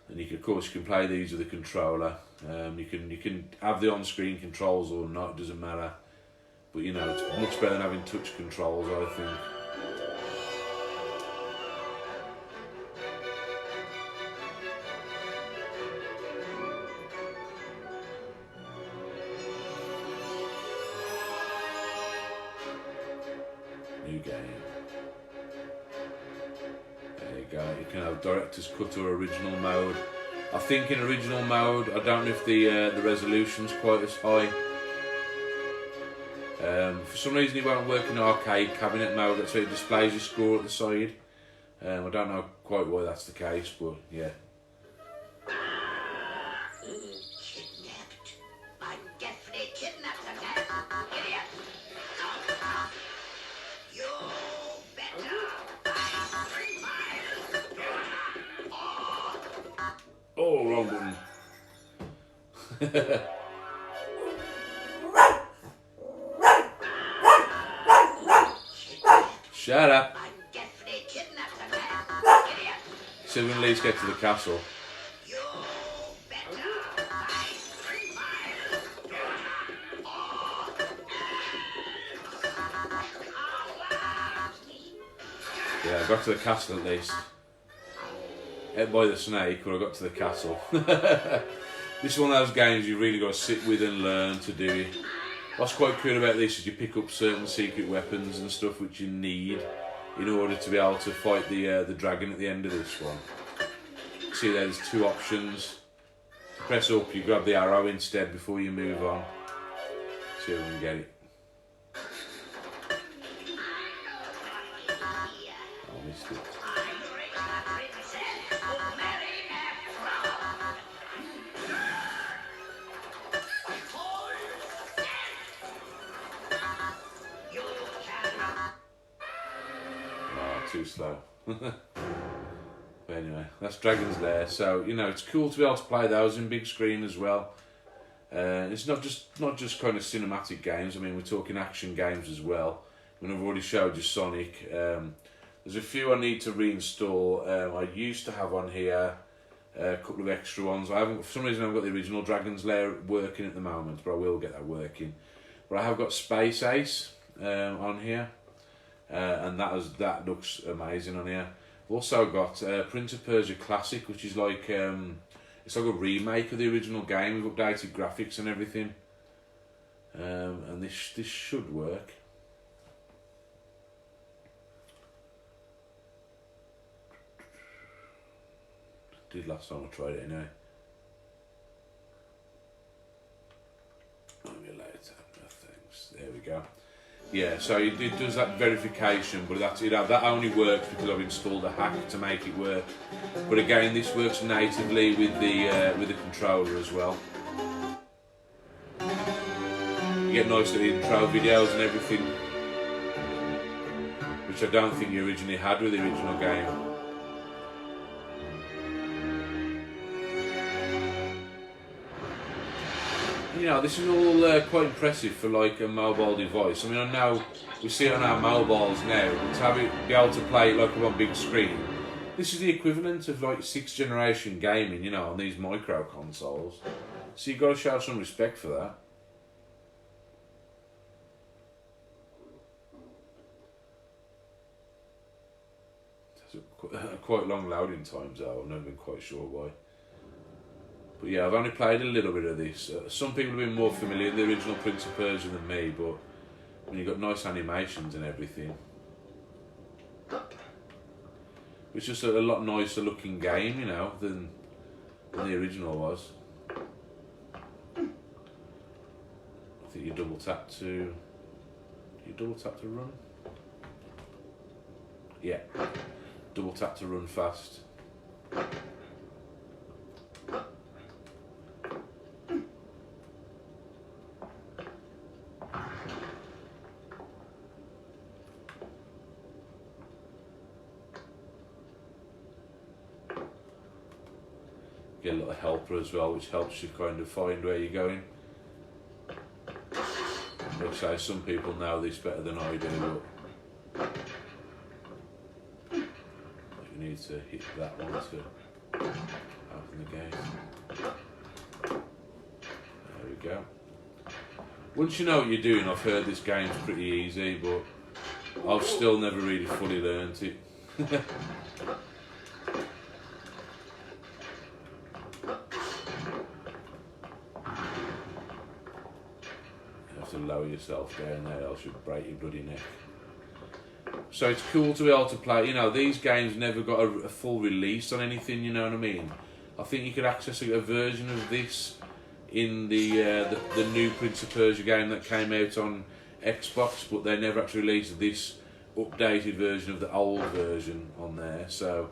And of course you can play these with a controller. You can have the on-screen controls or not, it doesn't matter. But you know, it's much better than having touch controls, I think. New game. There you go. You can have director's cut or original mode. I think in original mode, I don't know if the resolution's quite as high. For some reason it won't work in arcade cabinet mode. That's why it displays your score at the side. I don't know quite why that's the case, but yeah. Kidnapped. I'm definitely kidnapped them. Idiot. You better. Oh, wrong button. Shut up. I'm definitely kidnapped them. Idiot. So we're going to at least get to the castle. You better. Yeah, I got to the castle at least. Hit by the snake, but I got to the castle. This is one of those games you really got to sit with and learn to do it. What's quite cool about this is you pick up certain secret weapons and stuff which you need in order to be able to fight the dragon at the end of this one. See, there's two options. Press up, you grab the arrow instead before you move on. See if we can get it. I missed it. Too slow. But anyway, that's Dragon's Lair. So, you know, it's cool to be able to play those in big screen as well. It's not just kind of cinematic games. I mean, we're talking action games as well. I mean, I've already showed you Sonic. There's a few I need to reinstall. I used to have on here a couple of extra ones. I haven't, for some reason, I haven't got the original Dragon's Lair working at the moment, but I will get that working. But I have got Space Ace on here, and that looks amazing on here. I've also got Prince of Persia Classic, which is like it's like a remake of the original game with updated graphics and everything. And this should work. Did last time I tried it anyway. Emulator, no thanks. There we go. Yeah, so it does that verification, but that only works because I've installed a hack to make it work. But again, this works natively with the controller as well. You get nice little intro videos and everything, which I don't think you originally had with the original game. You know, this is all quite impressive for like a mobile device. I mean, I know we see it on our mobiles now, but to have it be able to play it like on a big screen, this is the equivalent of like 6th generation gaming, you know, on these micro consoles. So you've got to show some respect for that. There's quite long loading times though, I've never been quite sure why. But yeah, I've only played a little bit of this. Some people have been more familiar with the original Prince of Persia than me, but when you've got nice animations and everything, it's just a lot nicer looking game, you know, than the original was. I think you double tap to run? Yeah, double tap to run fast. Get a little helper as well, which helps you kind of find where you're going. Like I say, some people know this better than I do, but you need to hit that one to open the gate. There we go. Once you know what you're doing, I've heard this game's pretty easy, but I've still never really fully learnt it. To lower yourself down there, else you'll break your bloody neck. So it's cool to be able to play. You know, these games never got a full release on anything, you know what I mean? I think you could access a version of this in the new Prince of Persia game that came out on Xbox, but they never actually released this updated version of the old version on there. So,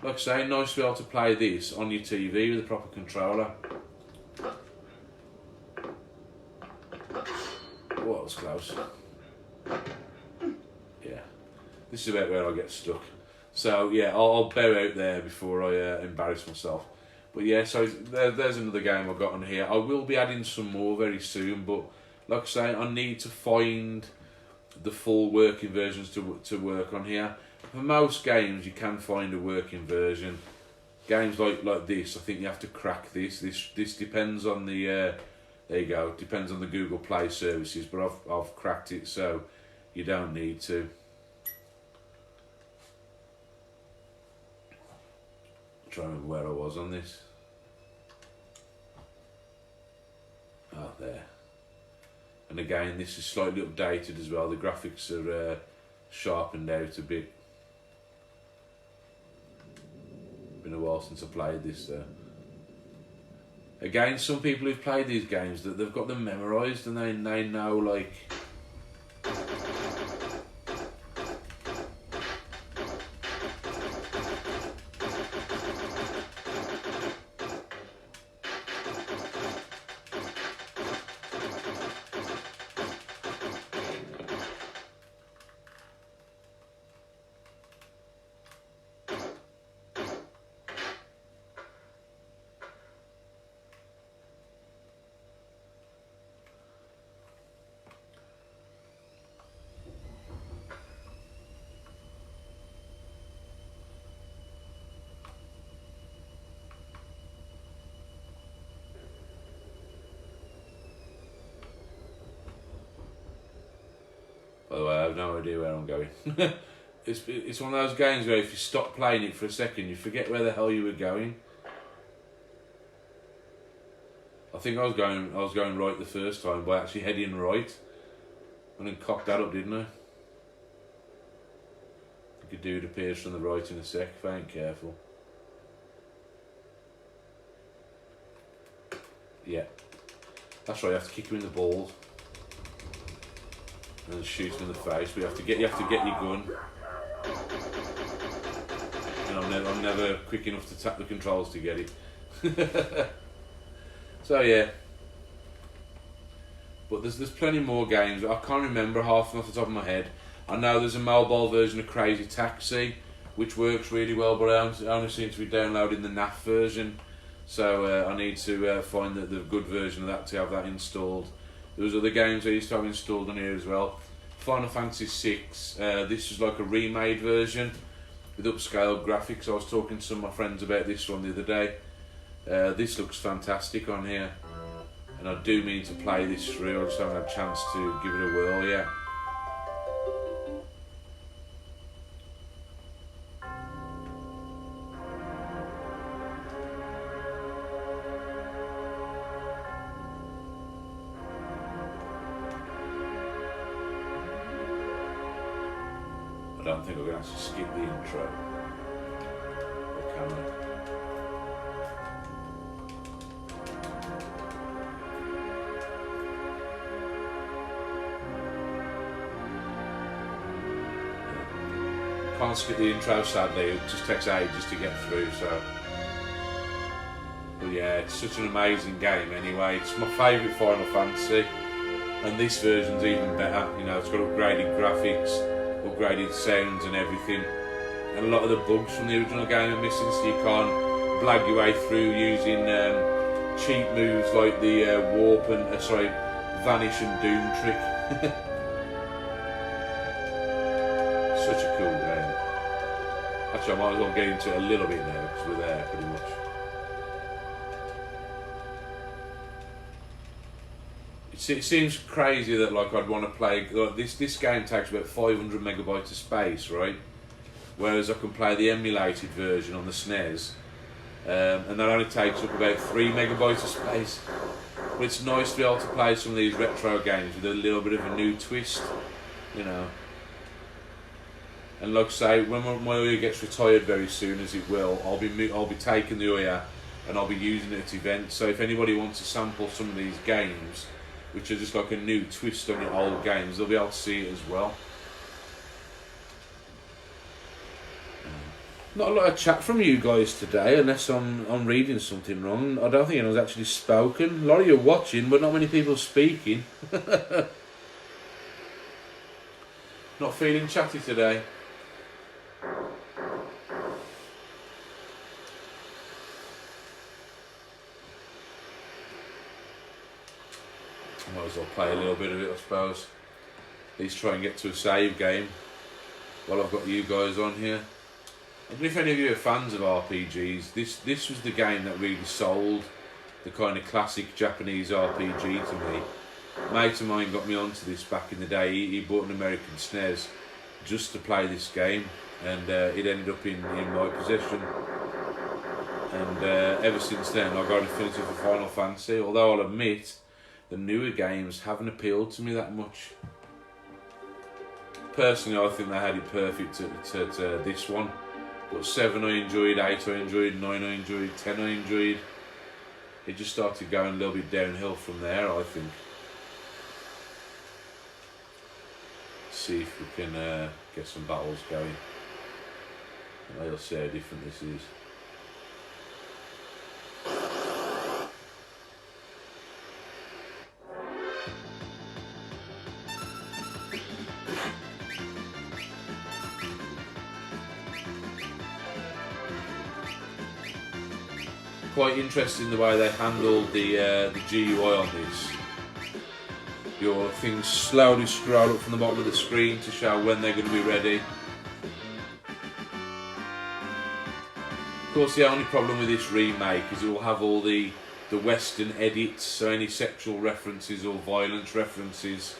like I say, nice to be able to play this on your TV with a proper controller. Oh, that was close. Yeah, this is about where I get stuck. So yeah, I'll bow out there before I embarrass myself. But yeah, so there's another game I've got on here. I will be adding some more very soon, but like I say, I need to find the full working versions to work on here. For most games, you can find a working version. Games like this, I think you have to crack this. This depends on the. There you go. Depends on the Google Play services, but I've cracked it, so you don't need to. I'm trying to remember where I was on this. Oh, there. And again, this is slightly updated as well. The graphics are sharpened out a bit. Been a while since I played this though. Again, some people who've played these games, that they've got them memorised and they know like. have no idea where I'm going. It's one of those games where if you stop playing it for a second, you forget where the hell you were going. I think I was going right the first time by actually heading right, and then cocked that up, didn't I? I think a dude appears from the right in a sec if I ain't careful. Yeah, that's right. You have to kick him in the balls and then shoot him in the face. But you have to get your gun. And I'm never quick enough to tap the controls to get it. So yeah, but there's plenty more games. I can't remember half them off the top of my head. I know there's a mobile version of Crazy Taxi, which works really well, but I only seem to be downloading the NAF version. So I need to find the good version of that to have that installed. There was other games I used to have installed on here as well. Final Fantasy VI. This was like a remade version with upscaled graphics. I was talking to some of my friends about this one the other day. This looks fantastic on here, and I do mean to play this through. I just haven't had a chance to give it a whirl yet. I don't think I'm going to have to skip the intro. Or can I? Can't skip the intro, sadly. It just takes ages to get through, so. But yeah, it's such an amazing game anyway. It's my favourite Final Fantasy, and this version's even better. You know, it's got upgraded graphics, upgraded sounds and everything. And a lot of the bugs from the original game are missing, so you can't blag your way through using cheap moves like the warp and, vanish and doom trick. Such a cool game. Actually, I might as well get into it a little bit now because we're there pretty much. It seems crazy that like I'd want to play like this game takes about 500 megabytes of space, right? Whereas I can play the emulated version on the SNES, and that only takes up about 3 megabytes of space. But it's nice to be able to play some of these retro games with a little bit of a new twist, you know. And like I say, when my OUYA gets retired very soon, as it will, I'll be taking the OUYA and I'll be using it at events. So if anybody wants to sample some of these games, which are just like a new twist on your old games, they'll be able to see it as well. Not a lot of chat from you guys today, unless I'm reading something wrong. I don't think anyone's actually spoken. A lot of you are watching, but not many people speaking. Not feeling chatty today. I might as well play a little bit of it, I suppose. At least try and get to a save game while I've got you guys on here. And if any of you are fans of RPGs, this was the game that really sold the kind of classic Japanese RPG to me. A mate of mine got me onto this back in the day. He bought an American SNES just to play this game, and it ended up in my possession. And ever since then I got an affinity for Final Fantasy, although I'll admit the newer games haven't appealed to me that much. Personally, I think they had it perfect to this one. But 7 I enjoyed, 8 I enjoyed, 9 I enjoyed, 10 I enjoyed. It just started going a little bit downhill from there, I think. See if we can get some battles going. And they'll see how different this is. Quite interesting the way they handled the GUI on this. Your things slowly scroll up from the bottom of the screen to show when they're going to be ready. Of course, the only problem with this remake is it will have all the Western edits, so any sexual references or violence references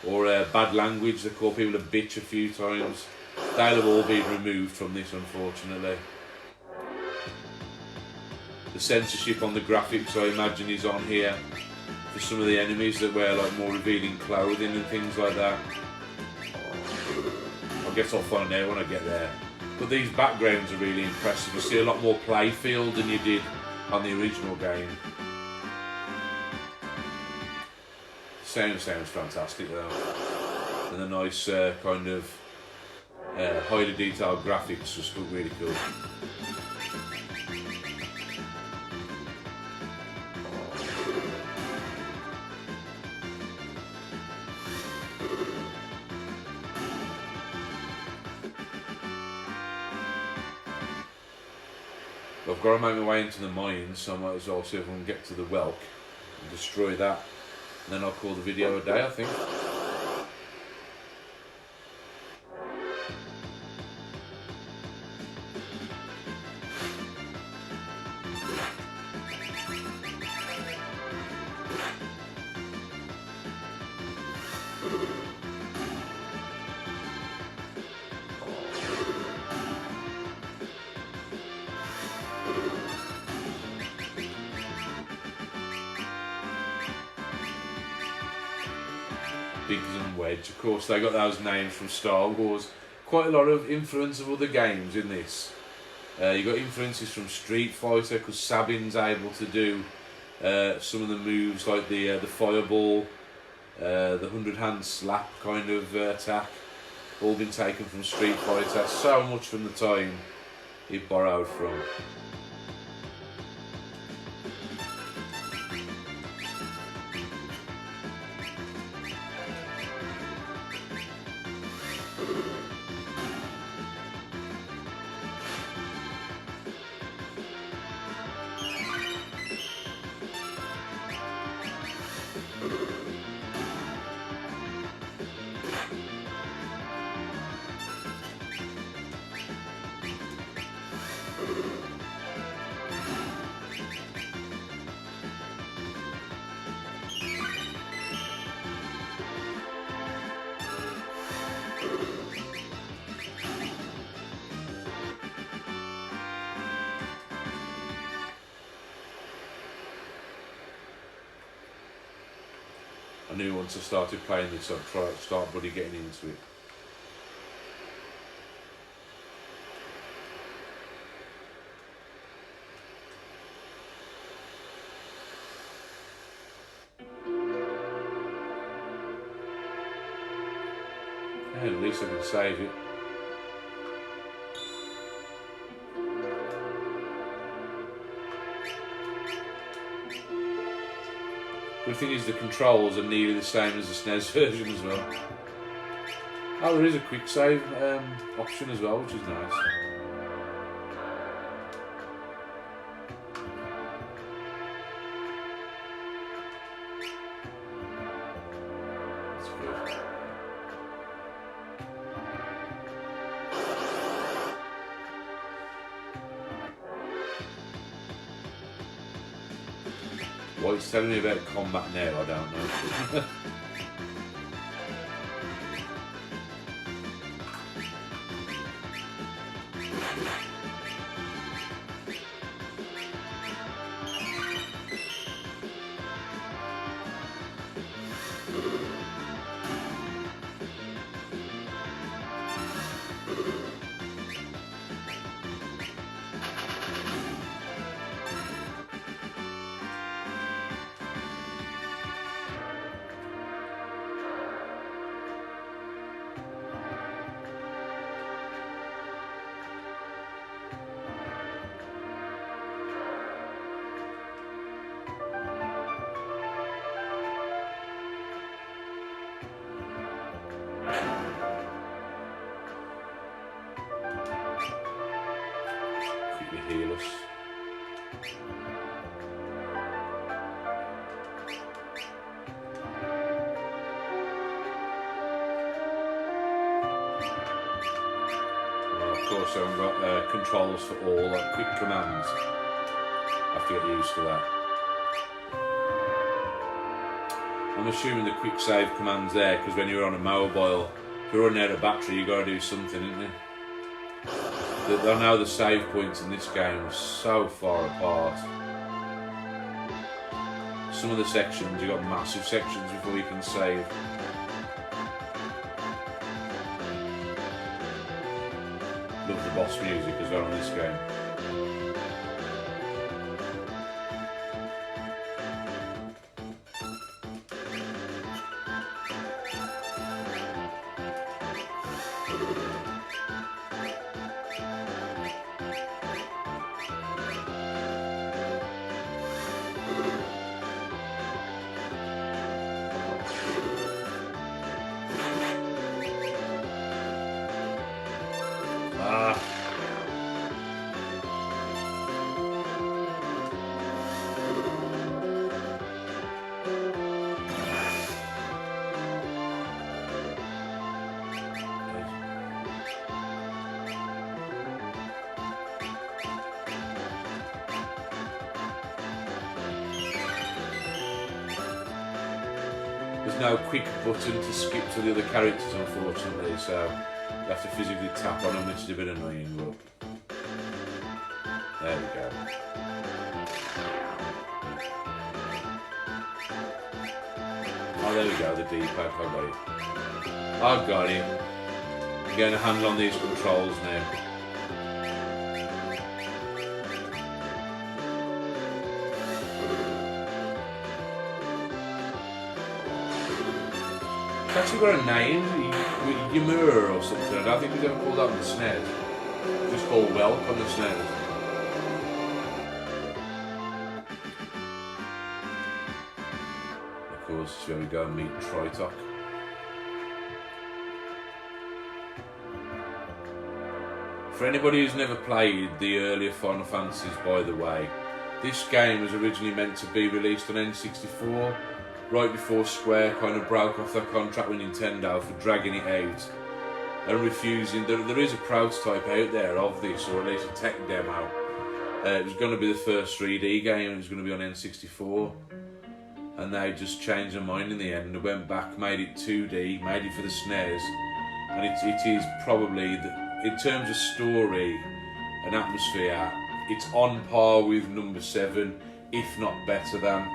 or bad language. They call people a bitch a few times. They'll have all been removed from this, unfortunately. The censorship on the graphics, I imagine, is on here for some of the enemies that wear like more revealing clothing and things like that. I guess I'll find out when I get there. But these backgrounds are really impressive. You see a lot more playfield than you did on the original game. Sounds fantastic though. And the nice kind of highly detailed graphics just look really cool. I've got to make my way into the mines, so I might as well see if I can get to the whelk and destroy that. And then I'll call the video a day, I think. Biggs and Wedge, of course, they got those names from Star Wars. Quite a lot of influence of other games in this. You got influences from Street Fighter because Sabin's able to do some of the moves like the fireball, the 100-hand slap kind of attack. All been taken from Street Fighter. So much from the time it borrowed from. I knew once I started playing this, I'd start bloody getting into it. Yeah, at least I can save it. The thing is, the controls are nearly the same as the SNES version as well. Oh, there is a quick save option as well, which is nice. That's good. What it's telling me about combat now, I don't know. Quickly heal us. Well, of course, I haven't got controls for all, like quick commands. I have to get used to that. I'm assuming the quick save command's there because when you're on a mobile, if you're running out of battery, you got to do something, isn't it? I know the save points in this game are so far apart. Some of the sections, you got massive sections before you can save. Love the boss music as well in this game. Ah. There's no quick button to skip to the other characters, unfortunately, so you have to physically tap on them, which is a bit annoying, but there we go. Oh, there we go, the D-pad, I got it. I've got it. I'm getting a handle on these controls now. It's actually got a name, Ymura or something. I don't think we've ever called that on the SNES. Just called Welp on the SNES. Of course, it's where we go and meet Tritok. For anybody who's never played the earlier Final Fantasies, by the way, this game was originally meant to be released on N64. Right before Square kind of broke off their contract with Nintendo for dragging it out and refusing. There is a prototype out there of this, or at least a tech demo. It was going to be the first 3D game, it was going to be on N64, and they just changed their mind in the end. They went back, made it 2D, made it for the SNES, and it is probably, in terms of story and atmosphere, it's on par with number 7, if not better than.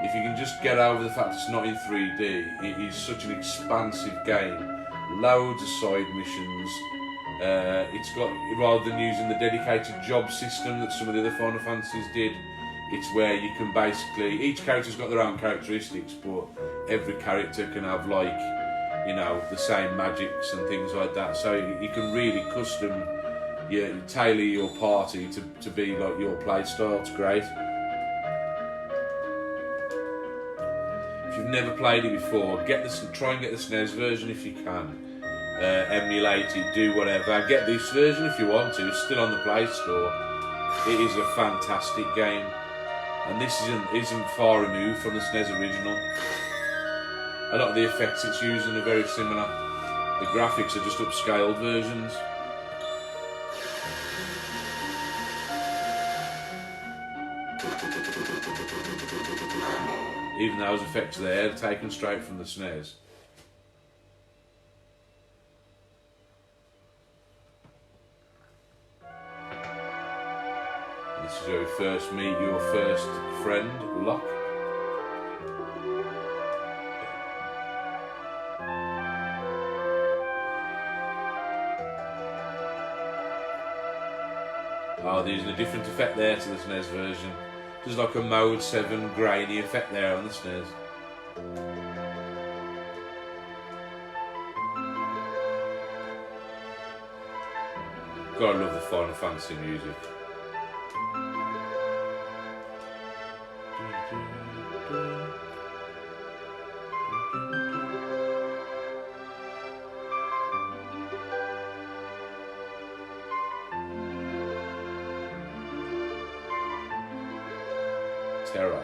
If you can just get over the fact it's not in 3D, it is such an expansive game. Loads of side missions. It's got, rather than using the dedicated job system that some of the other Final Fantasies did, it's where you can basically, each character's got their own characteristics, but every character can have, like, you know, the same magics and things like that. So you can really custom, tailor your party to be like your play style. It's great. If you've never played it before, try and get the SNES version if you can. Emulate it, do whatever. Get this version if you want to. It's still on the Play Store. It is a fantastic game, and this isn't far removed from the SNES original. A lot of the effects it's using are very similar. The graphics are just upscaled versions. Even those effects there are taken straight from the SNES. This is where we first meet your first friend, Locke. Oh, there's a different effect there to the SNES version. There's like a Mode 7 grainy effect there on the SNES. Gotta love the Final Fantasy music. Terra.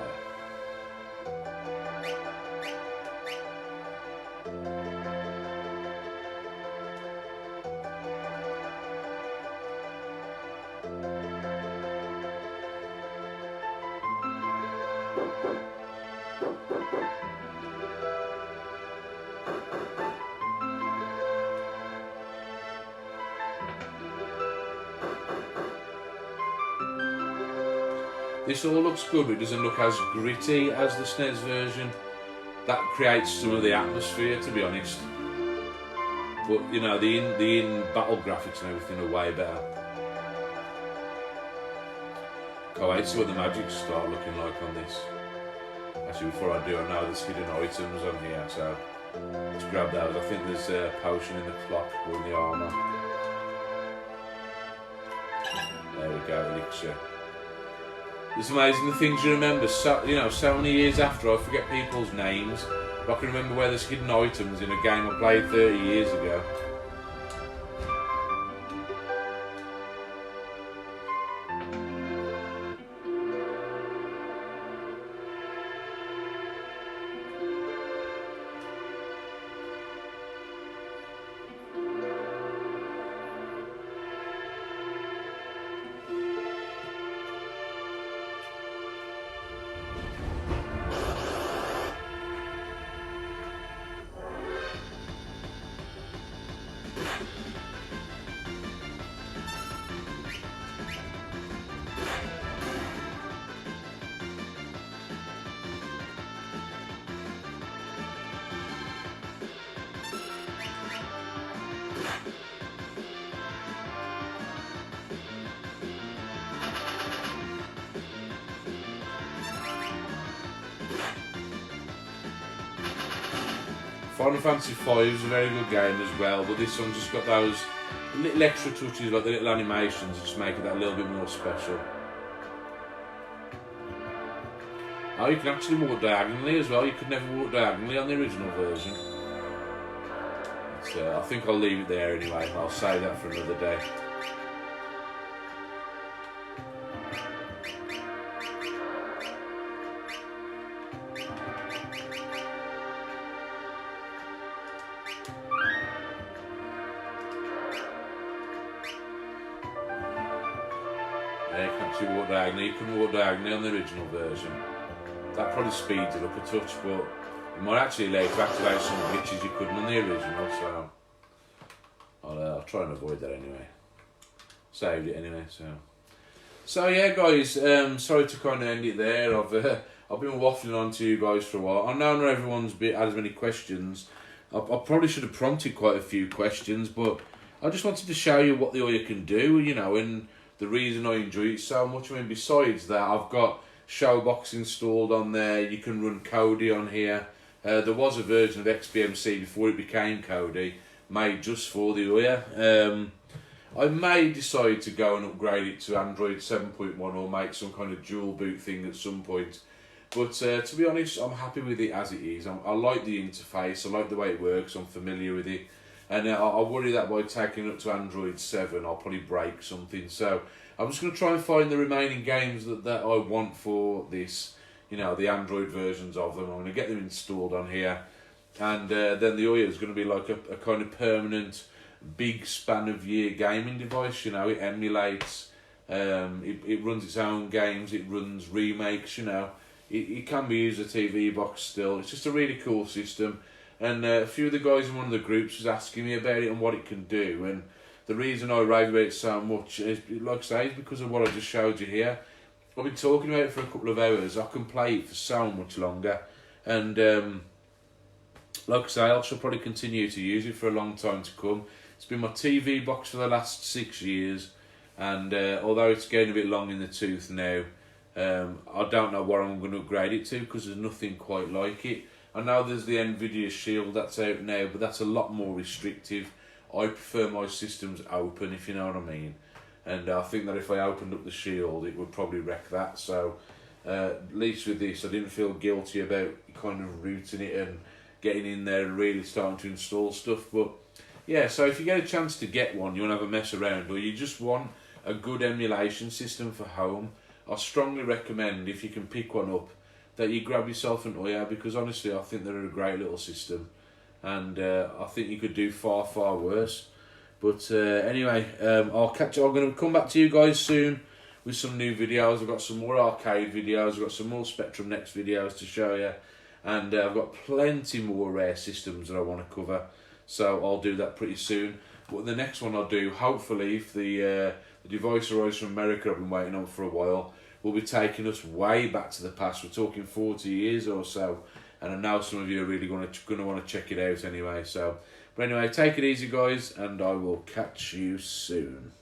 This all looks good, but it doesn't look as gritty as the SNES version. That creates some of the atmosphere, to be honest. But you know, the in-battle graphics and everything are way better. Can't wait to see what the magics start looking like on this. Actually, before I do, I know there's hidden items on here, so let's grab those. I think there's a potion in the clock or in the armour. There we go, elixir. It's amazing the things you remember. So, you know, so many years after, I forget people's names, but I can remember where there's hidden items in a game I played 30 years ago. Final Fantasy V is a very good game as well, but this one's just got those little extra touches, like the little animations, that just make it that little bit more special. Oh, you can actually walk diagonally as well. You could never walk diagonally on the original version. I think I'll leave it there anyway. I'll save that for another day. Yeah, you can actually walk diagonally. You couldn't walk diagonally on the original version. That probably speeds it up a touch, but it might actually allow you to activate some glitches you couldn't on the original, so I'll try and avoid that anyway. Saved it anyway, so yeah, guys. Sorry to kind of end it there. I've been waffling on to you guys for a while. I know not everyone's had as many questions. I probably should have prompted quite a few questions, but I just wanted to show you what the OUYA can do, you know, and the reason I enjoy it so much. I mean, besides that, I've got Showbox installed on there. You can run Kodi on here. There was a version of XBMC before it became Kodi, made just for the OUYA. I may decide to go and upgrade it to Android 7.1 or make some kind of dual boot thing at some point. But to be honest, I'm happy with it as it is. I like the interface, I like the way it works, I'm familiar with it. And I worry that by taking it up to Android 7, I'll probably break something. So I'm just going to try and find the remaining games that I want for this, you know, the Android versions of them. I'm going to get them installed on here. And then the OUYA is going to be like a kind of permanent, big span of year gaming device. You know, it emulates, it runs its own games, it runs remakes, you know. It can be used as a TV box still. It's just a really cool system. And a few of the guys in one of the groups was asking me about it and what it can do. And the reason I rave about it so much is, like I say, is because of what I just showed you here. I've been talking about it for a couple of hours. I can play it for so much longer. And like I say, I shall probably continue to use it for a long time to come. It's been my TV box for the last 6 years. And although it's getting a bit long in the tooth now, I don't know what I'm going to upgrade it to because there's nothing quite like it. I know there's the NVIDIA Shield that's out now, but that's a lot more restrictive. I prefer my systems open, if you know what I mean. And I think that if I opened up the Shield, it would probably wreck that. So at least with this, I didn't feel guilty about kind of rooting it and getting in there and really starting to install stuff. But yeah, so if you get a chance to get one, you want to have a mess around, or you just want a good emulation system for home, I strongly recommend, if you can pick one up, that you grab yourself an OUYA, because honestly I think they're a great little system, and I think you could do far, far worse. But anyway, I'm going to come back to you guys soon with some new videos. I've got some more arcade videos, I've got some more Spectrum Next videos to show you, and I've got plenty more rare systems that I want to cover, so I'll do that pretty soon. But the next one I'll do, hopefully, if the device arrives from America I've been waiting on for a while, will be taking us way back to the past. We're talking 40 years or so, and I know some of you are really going to want to check it out anyway. So, but anyway, take it easy, guys, and I will catch you soon.